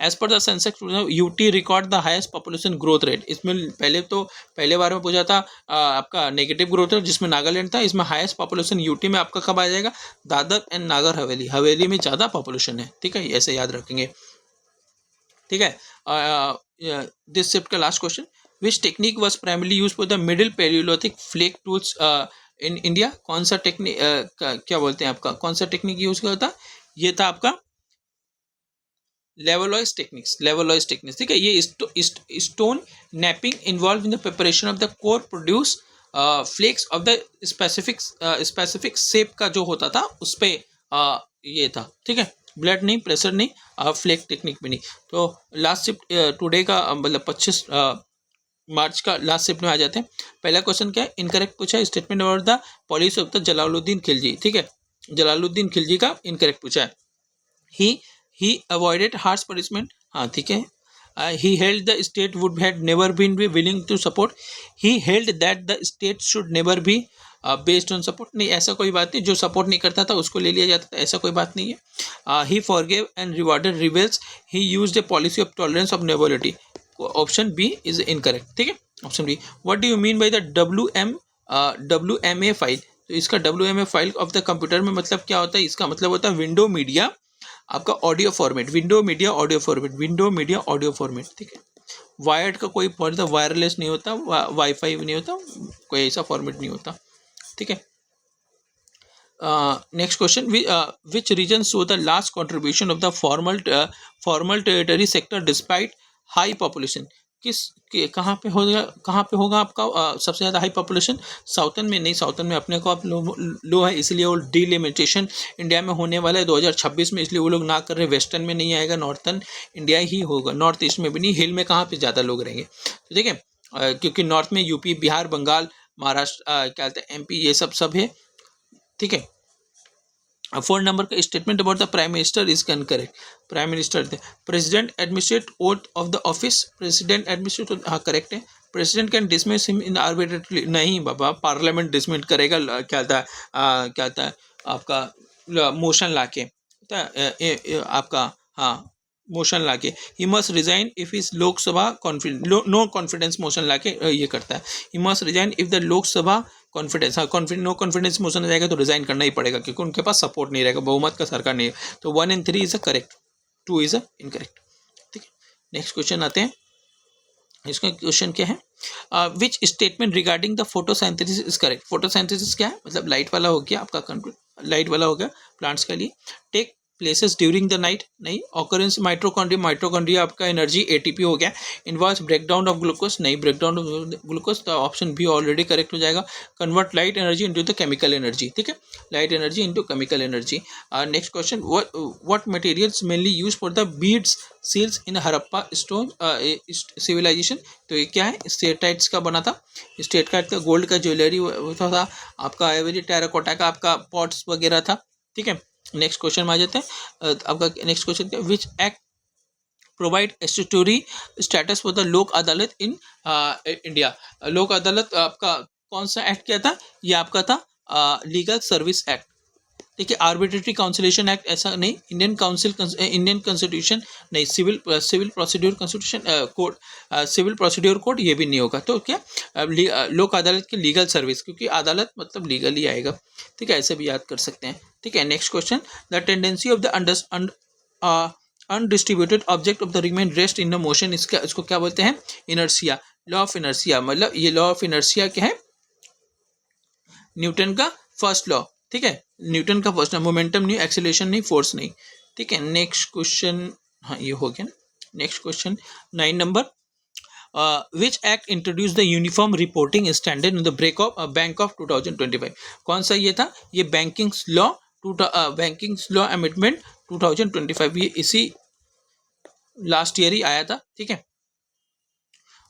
As per the census UT record the highest population growth rate. इसमें पहले बार में पूछा था आपका नेगेटिव ग्रोथ रेट, जिसमें नागालैंड था। इसमें हाईएस्ट पॉपुलेशन यूटी में आपका कब आ जाएगा, दादर एंड नागर हवेली। हवेली में ज़्यादा पॉपुलेशन है, ठीक है, ऐसे याद रखेंगे, ठीक है। दिस शिफ्ट का last question, which technique was primarily use for the middle palaeolithic flake tools in India. कौन सा टेक्निक, क्या बोलते हैं आपका, कौन सा टेक्निक यूज किया था, ये था आपका लेवलॉइज टेक्निक्स, ठीक है। ये stone knapping involve in the preparation of the core produce flakes of the specific shape का जो होता था उस पर ये था, ठीक है। ब्लड नहीं, प्रेशर नहीं, फ्लेक टेक्निक भी नहीं। तो लास्ट शिफ्ट टुडे का मतलब 25 मार्च का लास्ट शिफ्ट में आ जाते हैं। पहला क्वेश्चन क्या है, इनकरेक्ट पूछा है, statement about the policy of the Jalaluddin Khilji, ठीक है। जलालुद्दीन खिलजी का इनकरेक्ट पूछा है। ही अवॉइडेड हार्श पनिशमेंट, हाँ ठीक है। He held the state would had never been be willing to support. He held that the state should never be based on support, नहीं ऐसा कोई बात नहीं, जो सपोर्ट नहीं करता था उसको ले लिया जाता था, ऐसा कोई बात नहीं है। He forgave and rewarded rebels. He used a policy of tolerance of nobility. Option B is incorrect, ठीक है। Option B, what do you mean by the WMA file. तो इसका WMA file of the computer में मतलब क्या होता है, इसका मतलब होता है विंडो मीडिया आपका audio format, window media audio format, ठीक है। वायर्ड का कोई फॉर्मेट, वायरलेस नहीं होता, वाईफाई भी नहीं होता, कोई ऐसा फॉर्मेट नहीं होता, ठीक है। Next question, which region show the last contribution of the formal territory sector despite high population. कहाँ पे होगा आपका सबसे ज़्यादा हाई पॉपुलेशन, साउथर्न में नहीं, साउथर्न में अपने को आप लो है, इसलिए वो डिलिमिटेशन इंडिया में होने वाला है 2026 में, इसलिए वो लोग ना कर रहे। वेस्टर्न में नहीं आएगा, नॉर्थर्न इंडिया ही होगा, नॉर्थ ईस्ट में भी नहीं। हिल में कहाँ पे ज़्यादा लोग रहेंगे, तो ठीक है, क्योंकि नॉर्थ में यूपी, बिहार, बंगाल, महाराष्ट्र, क्या कहते हैं, MP, ये सब है, ठीक है। 4 नंबर का statement about the prime minister is incorrect. Prime minister थे, president administrate oath of the office, president administrate, हाँ करेक्ट है। President can dismiss him in arbitrarily, नहीं बाबा, पार्लियामेंट डिसमिस करेगा, क्या था आपका मोशन लाके, आपका हाँ मोशन लाके। He must resign if is Lok Sabha no confidence motion लाके ये करता है। He must resign if the Lok Sabha confidence, हाँ नो कॉन्फिडेंस मोशन आ जाएगा तो रिजाइन करना ही पड़ेगा, क्योंकि उनके पास सपोर्ट नहीं रहेगा, बहुमत का सरकार नहीं है। तो 1 and 3 is a correct, 2 is a incorrect, ठीक है। नेक्स्ट क्वेश्चन आते हैं, इसका क्वेश्चन क्या है, which statement regarding the photosynthesis is correct. Photosynthesis क्या है, मतलब लाइट वाला हो गया आपका कंट्रोल, लाइट वाला हो गया प्लांट्स के लिए। Take places during the night, नहीं। ऑकरेंस माइटोकॉन्ड्रिया आपका एनर्जी ATP हो गया। इन्वॉल्व्स ब्रेकडाउन ऑफ ग्लूकोज, नहीं, ब्रेकडाउन ऑफ ग्लूकोज, तो ऑप्शन बी ऑलरेडी करेक्ट हो जाएगा। Convert light energy into the chemical energy, ठीक है, light energy into chemical energy. Next question, what materials mainly use for the beads seals in Harappa stone civilization. तो ये क्या है, स्टेटाइट्स का बना था, स्टेटाइट का गोल्ड का ज्वेलरी होता था आपका, आइवरी टेराकोटा का आपका पॉट्स वगैरह था, ठीक है। नेक्स्ट क्वेश्चन में आ जाते हैं, आपका नेक्स्ट क्वेश्चन क्या, which act provide statutory status for the लोक अदालत इन इंडिया। लोक अदालत आपका कौन सा एक्ट क्या था, ये आपका था लीगल सर्विस एक्ट, ठीक है। आर्बिट्रेटरी काउंसिलेशन एक्ट ऐसा नहीं, इंडियन कॉन्स्टिट्यूशन नहीं, civil procedure constitution code, civil procedure code ये भी नहीं होगा। तो क्या लोक अदालत की लीगल सर्विस, क्योंकि अदालत मतलब लीगल ही आएगा, ठीक है, ऐसे भी याद कर सकते हैं, ठीक है। Next question, the tendency of the undistributed object of the remain rest in the motion, इसको क्या बोलते हैं, इनर्शिया, लॉ ऑफ इनर्शिया। मतलब ये लॉ ऑफ इनर्शिया क्या है, न्यूटन का फर्स्ट लॉ, ठीक है, न्यूटन का फर्स्ट लॉ, मोमेंटम नहीं, एक्सेलरेशन नहीं, फोर्स नहीं, ठीक है। नेक्स्ट क्वेश्चन, हाँ ये हो गया ना। Next question 9 number, which act introduce the uniform reporting standard in the break of bank of 2025? कौन सा ये था? ये बैंकिंग लॉ अमेंडमेंट 2025, ये इसी लास्ट ईयर ही आया था, ठीक है।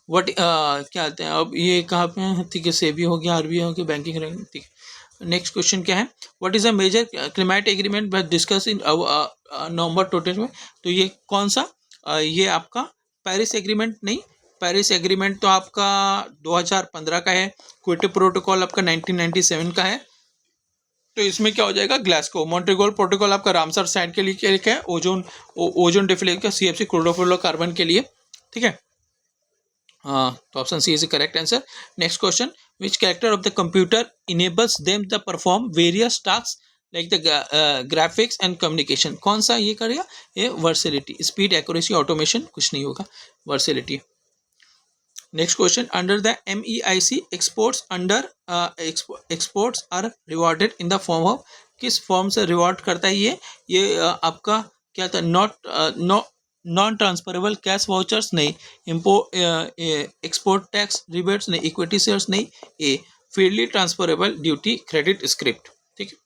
वट क्या कहते हैं अब ये कहाँ पे है, ठीक है, सेबी हो गया, आरबीआई हो गया, बैंकिंग, ठीक है। नेक्स्ट क्वेश्चन क्या है? What is a major climate agreement discuss in November 20 में? तो ये कौन सा ये आपका पेरिस एग्रीमेंट नहीं, पेरिस एग्रीमेंट तो आपका 2015 का है। क्योटो प्रोटोकॉल आपका 1997 का है। तो इसमें क्या हो जाएगा? ग्लासगो। मॉन्ट्रियल प्रोटोकॉल आपका रामसर साइट के लिए क्या है? ओजोन डिफ्लेक्शन का, सीएफसी क्लोरोफ्लोरोकार्बन के लिए, ठीक है। तो option C is the correct answer. Next question, which character of the computer enables them the perform various task like the graphics and communication? कौन सा ये करेगा? ये वर्सिलिटी, स्पीड, एक्यूरेसी, ऑटोमेशन, कुछ नहीं होगा, versatility. Next question, under the MEIC exports exports are rewarded in the form of? किस फॉर्म से रिवॉर्ड करता है ये आपका क्या था? नॉन ट्रांसफरेबल कैश वाउचर्स नहीं, एक्सपोर्ट टैक्स रिबेट्स नहीं, इक्विटी शेयर्स नहीं, a freely transferable duty credit script, ठीक है।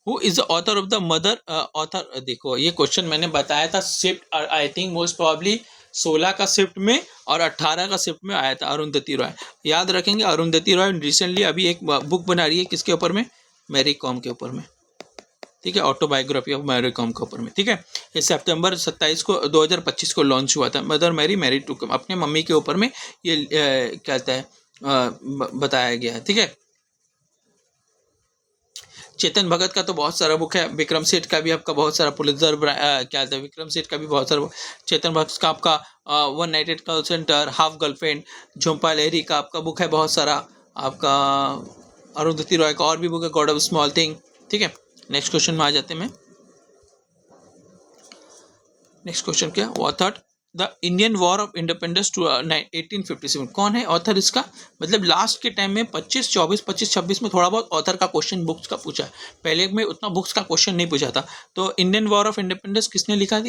Who is the author of the mother author? देखो ये क्वेश्चन मैंने बताया था shift, I think most probably 16 का शिफ्ट में और 18 का शिफ्ट में आया था, अरुंधति रॉय। याद रखेंगे, अरुंधति रॉय रिसेंटली अभी एक बुक बना रही है, किसके ऊपर में? मैरी कॉम के ऊपर में, ठीक है, ऑटोबायोग्राफी ऑफ मैरी कॉम के ऊपर में, ठीक है। ये सितंबर 27 को 2025 को लॉन्च हुआ था। मदर मैरी मैरी टू, अपने मम्मी के ऊपर में ये क्या कहता है बताया गया है, ठीक है। चेतन भगत का तो बहुत सारा बुक है। विक्रम सेठ का भी आपका बहुत सारा, पुलित्जर क्या था, विक्रम सेठ का भी बहुत सारा। चेतन भगत का आपका one night at call centre, half girlfriend, Jhumpa Lahiri का आपका बुक है बहुत सारा आपका। अरुंधति रॉय का और भी बुक है, गॉड ऑफ स्मॉल थिंग, ठीक है। नेक्स्ट क्वेश्चन में आ जाते हैं। नेक्स्ट क्वेश्चन क्या? Author the Indian war of independence to 1857? कौन है ऑथर इसका? मतलब लास्ट के टाइम में 25, 24, 25, 26 में थोड़ा बहुत ऑथर का क्वेश्चन बुक्स का पूछा है, पहले में उतना बुक्स का क्वेश्चन नहीं पूछा था। तो इंडियन वॉर ऑफ इंडिपेंडेंस किसने लिखा था?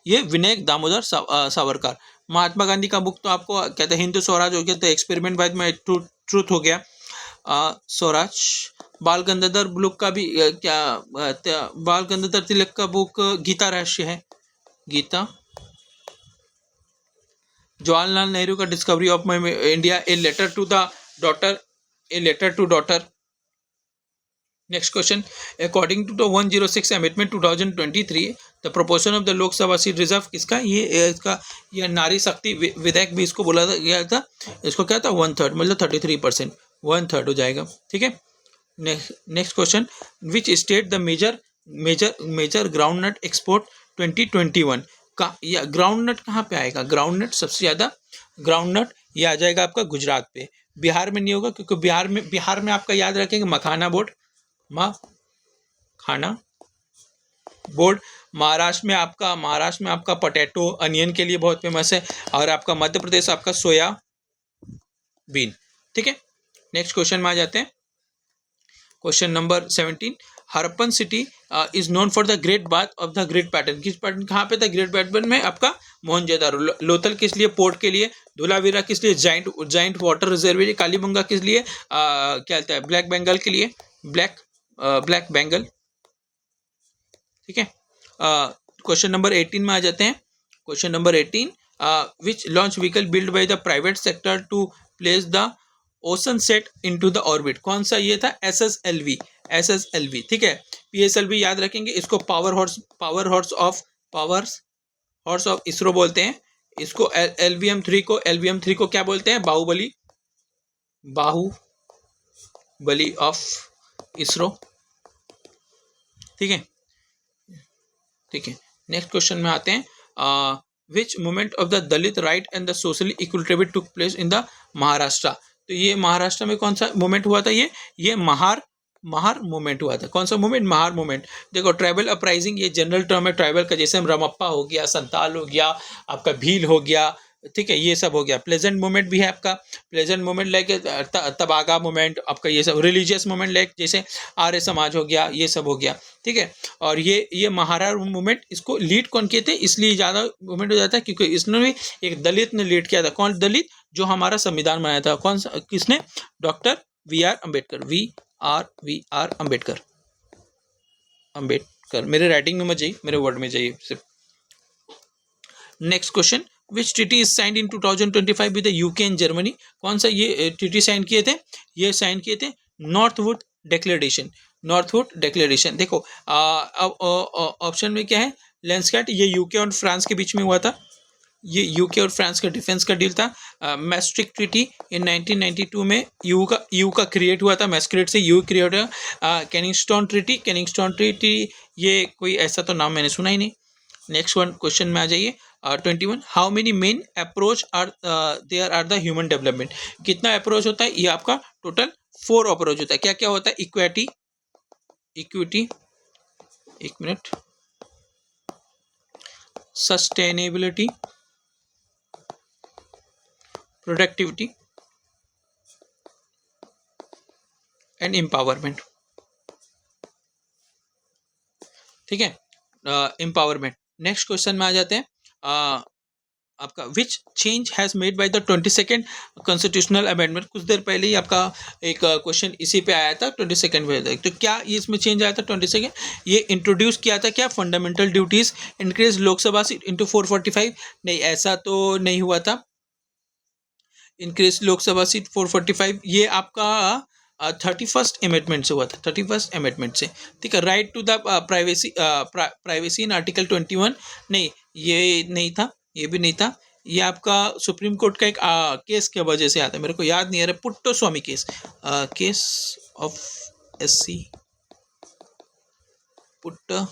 ये विनायक दामोदर सावरकर। महात्मा गांधी का बुक तो आपको कहते हैं हिंदू स्वराज हो गया, तो एक्सपेरिमेंट बाद में ट्रूथ हो गया, स्वराज। बाल गंगाधर बुक का भी बाल गंगाधर तिलक का बुक गीता रहस्य है, गीता। जवाहरलाल नेहरू का discovery of my India, a letter to the daughter, next question, according to the 106 amendment 2023 the proportion of the Lok Sabha seat reserve किसका? ये नारी शक्ति विधेयक भी इसको बोला गया था। इसको क्या था? 1/3, मतलब 33%, 1/3 हो जाएगा, ठीक है। Next question, which state the major groundnut export 2021 का? या ग्राउंड नट कहाँ पे आएगा? ग्राउंड नट सबसे ज़्यादा ग्राउंड नट ये आ जाएगा आपका गुजरात पे। बिहार में नहीं होगा, क्योंकि बिहार में आपका याद रखेंगे मखाना बोर्ड, खाना बोर्ड। महाराष्ट्र में आपका पोटैटो अनियन के लिए बहुत फेमस है, और आपका मध्य प्रदेश आपका सोया बीन, ठीक है। नेक्स्ट क्वेश्चन में आ जाते हैं। Question number 17, Harappan city is known for the great bath of the great pattern? किस पैटर्न कहाँ पे था? ग्रेट पैटर्न में आपका मोहनजोदारो। लोथल किस लिए? पोर्ट के लिए। धोलावीरा किस लिए? Giant water रिजर्वरी। कालीबंगा किस लिए? क्या कहता है? ब्लैक बंगाल के लिए, ब्लैक बंगाल, ठीक है। क्वेश्चन नंबर 18 में आ जाते हैं। Question number 18, which launch vehicle build by the private sector to place the Oceansat into the orbit? कौन सा ये था? SSLV, ठीक है। PSLV याद रखेंगे, इसको पावर हॉर्स ऑफ इसरो बोलते हैं। इसको LVM3 को क्या बोलते हैं? बाहुबली ऑफ इसरो, ठीक है। नेक्स्ट क्वेश्चन में आते हैं। विच movement of the Dalit right and the socially equality took place in the Maharashtra? तो ये महाराष्ट्र में कौन सा मूवमेंट हुआ था? ये महार मूवमेंट हुआ था। कौन सा मूवमेंट? महार मूवमेंट। देखो, ट्राइबल अपराइजिंग ये जनरल टर्म है ट्राइबल का, जैसे हम रमप्पा हो गया, संताल हो गया, आपका भील हो गया, ठीक है, ये सब हो गया। प्लेजेंट मोमेंट भी है आपका, प्लेजेंट मोमेंट लाइक तबागा मोमेंट आपका, ये सब रिलीजियस मोमेंट लाइक जैसे आर्य समाज हो गया, ये सब हो गया। ठीक है, और ये महारार मूवमेंट, इसको लीड कौन किए थे, इसलिए ज़्यादा मूवमेंट हो जाता है क्योंकि इसने भी एक दलित ने लीड किया था। कौन दलित? जो हमारा संविधान बनाया था। कौन सा, किसने? Doctor V R Ambedkar. V R Ambedkar. मेरे राइटिंग में मत जाइए, मेरे वर्ड में जाइए सिर्फ। Next question, which treaty is signed in 2025 with the UK and Germany? कौन सा ये ट्रीटी साइन किए थे? ये साइन किए थे नॉर्थवुड डिक्लेरेशन। नॉर्थवुड डिक्लेरेशन, देखो अब ऑप्शन में क्या है? लैंडस्कैट, ये यूके और फ्रांस के बीच में हुआ था। ये यूके और फ्रांस का डिफेंस का डील था। मैस्ट्रिक्ट ट्रीटी इन 1992 में यू का क्रिएट हुआ था। मैस्ट्रिक्ट से यू क्रिएट हुआ। कैनिंगस्टन ट्रीटी, ये कोई ऐसा तो नाम मैंने सुना ही नहीं। नेक्स्ट वन क्वेश्चन में आ जाइए। 21, how many main approach are there are the human development? कितना अप्रोच होता है? ये आपका टोटल 4 अप्रोच होता है। क्या क्या होता है? इक्विटी, एक minute, sustainability, productivity and empowerment. ठीक है, एम्पावरमेंट। नेक्स्ट क्वेश्चन में आ जाते हैं। आपका which change has made by the 22nd constitutional amendment? कुछ देर पहले ही आपका एक क्वेश्चन इसी पे आया था, 22nd में। तो क्या ये इसमें चेंज आया था 22nd? ये इंट्रोड्यूस किया था क्या? Fundamental duties, increase Lok Sabha seat into 445? नहीं, ऐसा तो नहीं हुआ था। इंक्रीज लोकसभा सीट 445 ये आपका 31st अमेंडमेंट से हुआ था। 31st अमेंडमेंट से। ठीक है, right to the privacy in article 21? नहीं, ये नहीं था, ये भी नहीं था। ये आपका सुप्रीम कोर्ट का एक केस के वजह से आता है, मेरे को याद नहीं आ रहा। Puttaswamy case, case of SC पुट्टो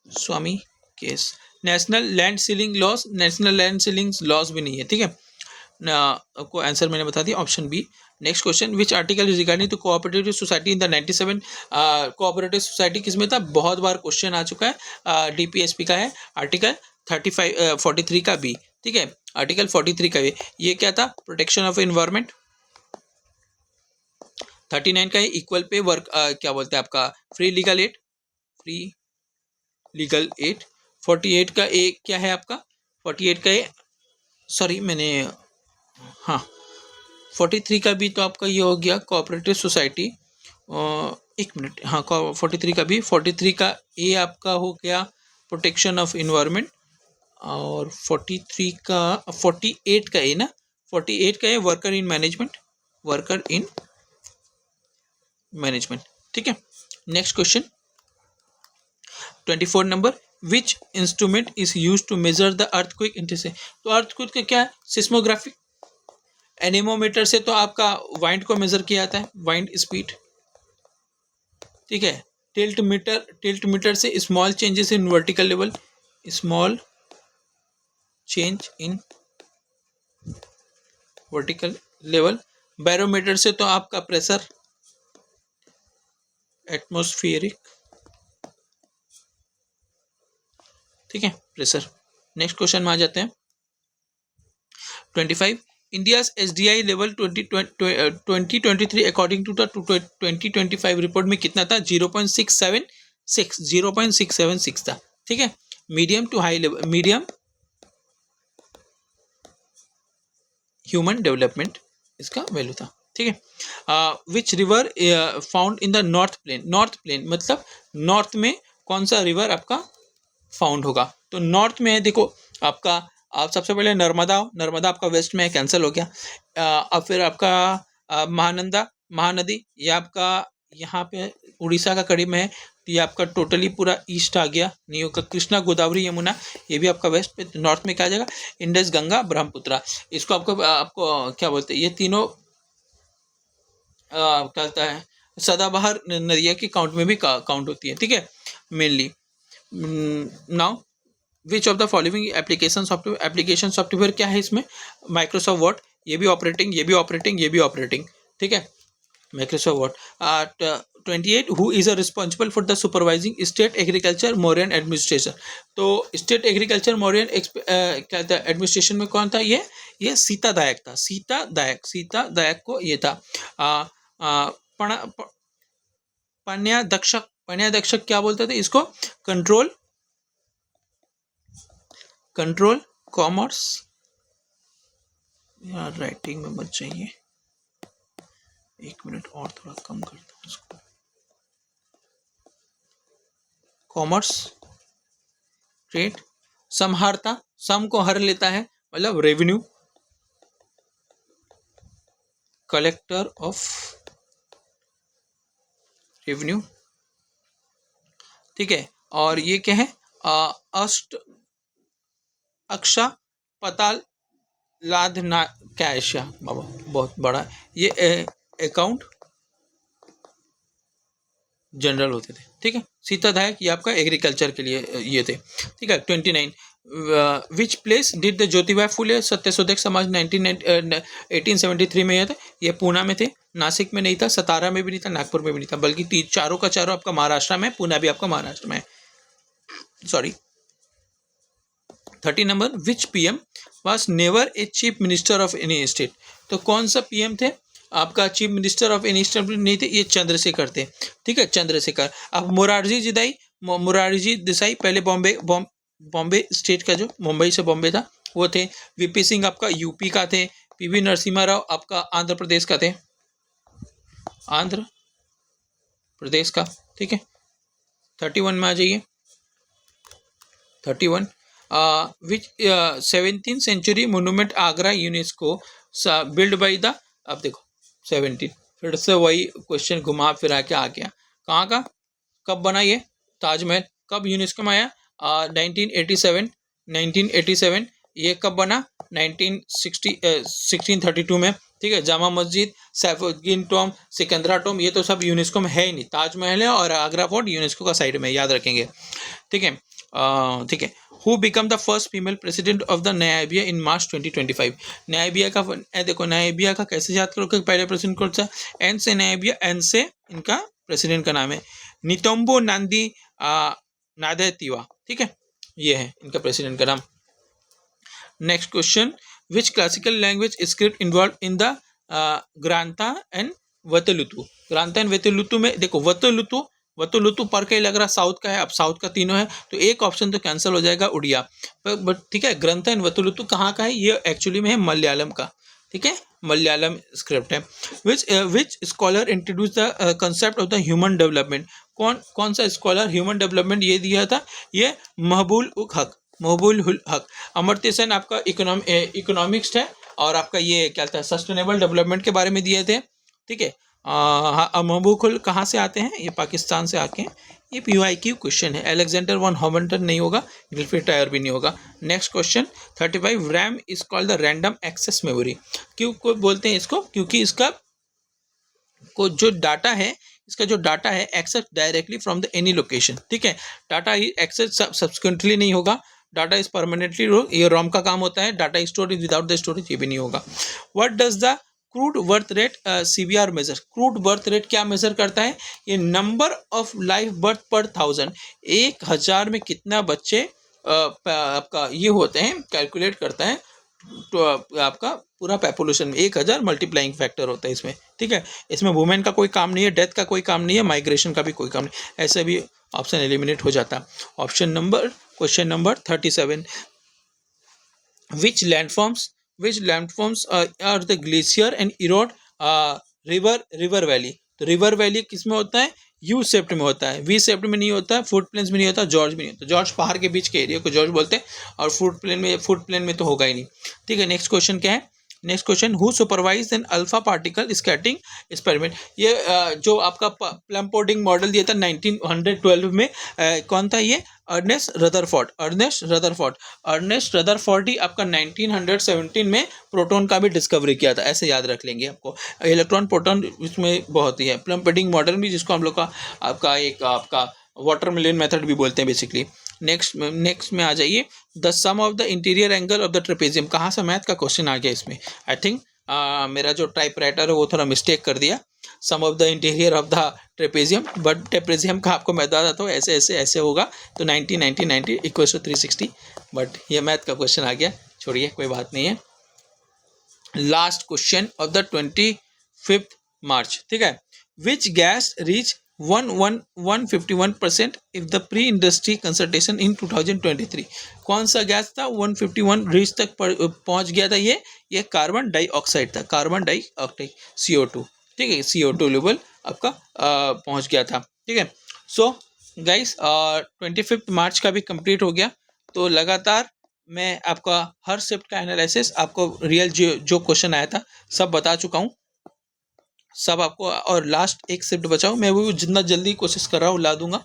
Swami case. National land ceiling laws, national land ceiling laws भी नहीं है। ठीक है, आपको आंसर मैंने बता दिया, option B. Next question, which article is regarding to cooperative society in the 97? Cooperative society किसमें था? बहुत बार क्वेश्चन आ चुका है, DPSP का है। आर्टिकल 43 का बी। ठीक है, आर्टिकल 43 का बी। ये क्या था? Protection of environment. 39 का है इक्वल पे वर्क, क्या बोलते हैं आपका, फ्री लीगल एड, 48 का ए क्या है आपका? 48 का ए, सॉरी मैंने, हाँ 43 का भी तो आपका ये हो गया कोऑपरेटिव सोसाइटी। एक मिनट, हाँ 43 का भी, 43 का ए आपका हो गया प्रोटेक्शन ऑफ इन्वायरमेंट, और 48 का ए ना, 48 का ए वर्कर इन मैनेजमेंट। ठीक है, next question 24 number, which instrument is use to measure the earthquake intensity? तो अर्थक्वेक का क्या है? सिस्मोग्राफी। एनेमोमीटर से तो आपका वाइंड को मेजर किया जाता है, वाइंड स्पीड। ठीक है, टिल्ट मीटर से small changes in vertical level, small change in vertical level. Barometer से तो आपका प्रेशर, एटमॉस्फेरिक, ठीक है, प्रेशर। नेक्स्ट क्वेश्चन में आ जाते हैं 25, India's SDI level 2023 according to the 2025 report में कितना था? 0.676 था। ठीक है, medium to high level, medium human development इसका वैल्यू था। ठीक है, which river found in the north plain? North plain मतलब नॉर्थ में कौन सा रिवर आपका फाउंड होगा? तो नॉर्थ में है, देखो आपका, आप सबसे पहले नर्मदा आपका वेस्ट में है, कैंसिल हो गया। अब फिर आपका महानदी, ये आपका यहाँ पे उड़ीसा का करीब में है, तो ये आपका टोटली पूरा ईस्ट आ गया। नहीं होगा कृष्णा, गोदावरी, यमुना, ये भी आपका वेस्ट पे। नॉर्थ में क्या आ जाएगा? इंडस, गंगा, ब्रह्मपुत्रा। इसको आपको क्या बोलते हैं? ये तीनों क्या कहता है, सदाबहार नदियाँ की काउंट में भी काउंट होती है। ठीक है, mainly. Now which of the following application software क्या है इसमें? माइक्रोसॉफ्ट वर्ड, ये भी ऑपरेटिंग। ठीक है, Microsoft Word. 28 who is responsible for the supervising state agriculture Mauryan administration. तो स्टेट एग्रीकल्चर मौर्यन क्या था एडमिनिस्ट्रेशन में कौन था? ये सीता दायक था। सीता दायक को ये था। पण्यादक्षक क्या बोलते थे इसको? Control commerce. यार राइटिंग में मत चाहिए, 1 मिनट और थोड़ा कम करता हूँ इसको। कॉमर्स ट्रेड समहारता, सम को हर लेता है मतलब रेवेन्यू। कलेक्टर ऑफ रेवेन्यू, ठीक है। और ये क्या है? अक्षा पताल लाधना क्या एशिया बाबा बहुत बड़ा, ये अकाउंट जनरल होते थे, ठीक है। सीता दायक ये आपका एग्रीकल्चर के लिए ये थे, ठीक है। 29 which place did the Jyotiba Phule Satyashodhak Samaj 1873 में ये थे? ये पूना में थे, नासिक में नहीं था, सतारा में भी नहीं था, नागपुर में भी नहीं था, बल्कि चारों का चारों आपका महाराष्ट्र में, पूना भी आपका महाराष्ट्र में है, sorry. 30 number which PM was never a chief minister of any state. तो कौन सा पीएम थे आपका chief minister of any state नहीं थे? ये चंद्रशेखर थे, ठीक है, चंद्रशेखर। अब मोरारजी देसाई पहले बॉम्बे स्टेट का जो मुंबई से बॉम्बे था वो थे। वीपी सिंह आपका यूपी का थे। पीवी नरसिम्हा राव आपका आंध्र प्रदेश का थे, आंध्र प्रदेश का, ठीक है। 31 में आ जाइए। 31 विच 17th century monument Agra UNESCO build by the, अब देखो 17 फिर से वही क्वेश्चन घुमा फिरा के आ गया। कहाँ का कब बना ये ताजमहल? कब यूनेस्को में आया? 1987। ये कब बना? 1632 में, ठीक है। जामा मस्जिद, सैफुद्दीन टॉम, सिकंदरा टॉम, ये तो सब यूनेस्को में है ही नहीं। ताजमहल है और आगरा फोर्ट यूनेस्को का साइड में, याद रखेंगे, ठीक है। ठीक है। Who become the first female president of the Nigeria in March 2025? Nigeria का देखो, नाइजीरिया का कैसे याद करोगे? पहले प्रेसिडेंट कौन सा? एन से नाइजीरिया, एन से इनका प्रेसिडेंट का नाम है नितोम्बो नांदी नादेतिवा, ठीक है, ये है इनका प्रेसिडेंट का नाम। Next question, which classical language script involve in the Grantha and Vatteluttu? Grantha and Vatteluttu में देखो, वतलुतु पर के लग रहा साउथ का है, अब साउथ का तीनों है तो एक ऑप्शन तो कैंसिल हो जाएगा, उड़िया। बट ठीक है, ग्रंथ एंड वतलुतु कहाँ का है? ये एक्चुअली में है मलयालम का, ठीक है, मलयालम स्क्रिप्ट है। विच scholar introduce the concept of the human development? कौन सा स्कॉलर ह्यूमन डेवलपमेंट ये दिया था? ये महबूल हक। अमर्त्य सेन आपका इकोनॉमिक्स है और आपका ये क्या था, सस्टेनेबल डेवलपमेंट के बारे में दिए थे, ठीक है। महबूब कहाँ से आते हैं? ये पाकिस्तान से आके हैं। ये PYQ क्वेश्चन है। अलेक्जेंडर वन हॉमल्टन नहीं होगा, गिलफ्रेड टायर भी नहीं होगा। Next question 35 RAM is called the random access memory. क्यों को बोलते हैं इसको? क्योंकि इसका जो डाटा है access directly from the any location, ठीक है। डाटा एक्सेस सब्सिक्वेंटली नहीं होगा, डाटा इज परमानेंटली, ये रोम का काम होता है। Data storage without the storage ये भी नहीं होगा। What does the crude birth rate CBR measure? Crude birth rate क्या मेजर करता है? ये नंबर ऑफ लाइफ बर्थ पर 1000, 1000 में कितना बच्चे आपका ये होते हैं, कैलकुलेट करता है। तो आपका पूरा पॉपुलेशन में 1000 मल्टीप्लाइंग फैक्टर होता है इसमें, ठीक है। इसमें वुमेन का कोई काम नहीं है, डेथ का कोई काम नहीं है, माइग्रेशन का भी कोई काम नहीं, ऐसे भी ऑप्शन एलिमिनेट हो जाता। Question number 37 which landforms are the glacier and erode river valley? तो रिवर वैली किस में होता है? यू शेप्ड में होता है, वी शेप्ड में नहीं होता है, फुट प्लेन्स में नहीं होता, जॉर्ज भी नहीं होता। जॉर्ज पहाड़ के बीच के एरिया को जॉर्ज बोलते हैं और फुट प्लेन में तो होगा ही नहीं, ठीक है। नेक्स्ट क्वेश्चन क्या है? Next question, who supervise an alpha particle scattering experiment? ये जो आपका प्लम्पोर्डिंग मॉडल दिया था 1912 में, कौन था ये? अर्नेस्ट रदरफोर्ड ही आपका 1917 में प्रोटॉन का भी डिस्कवरी किया था, ऐसे याद रख लेंगे आपको। इलेक्ट्रॉन प्रोटॉन इसमें बहुत ही है। प्लम्पोर्डिंग मॉडल भी, जिसको हम लोग का आपका वाटरमेलन मेथड भी बोलते हैं बेसिकली। नेक्स्ट में आ जाइए, the sum of the interior angle of the trapezium. कहाँ से मैथ का क्वेश्चन आ गया इसमें? आई थिंक मेरा जो टाइपराइटर है वो थोड़ा मिस्टेक कर दिया। Sum of the interior of the trapezium, but trapezium का आपको मैं बता देता हूँ, ऐसे ऐसे ऐसे होगा, तो 90 90 90 इक्वल्स टू 360, बट ये मैथ का क्वेश्चन आ गया, छोड़िए कोई बात नहीं है। Last question of the 25th March, ठीक है। Which gas reach 151% if the pre industry consultation in 2023, कौन सा गैस था 151 रीच तक पहुंच गया था? ये कार्बन डाइऑक्साइड था, कार्बन डाइऑक्साइड CO2, ठीक है, CO2 लेवल आपका पहुंच गया था, ठीक है। सो गाइस 25 मार्च का भी कंप्लीट हो गया, तो लगातार मैं आपका हर शिफ्ट का एनालिसिस, आपको रियल जो क्वेश्चन आया था सब बता चुका हूँ, सब आपको, और लास्ट एक शिफ्ट बचाओ, मैं वो जितना जल्दी कोशिश कर रहा हूँ ला दूंगा,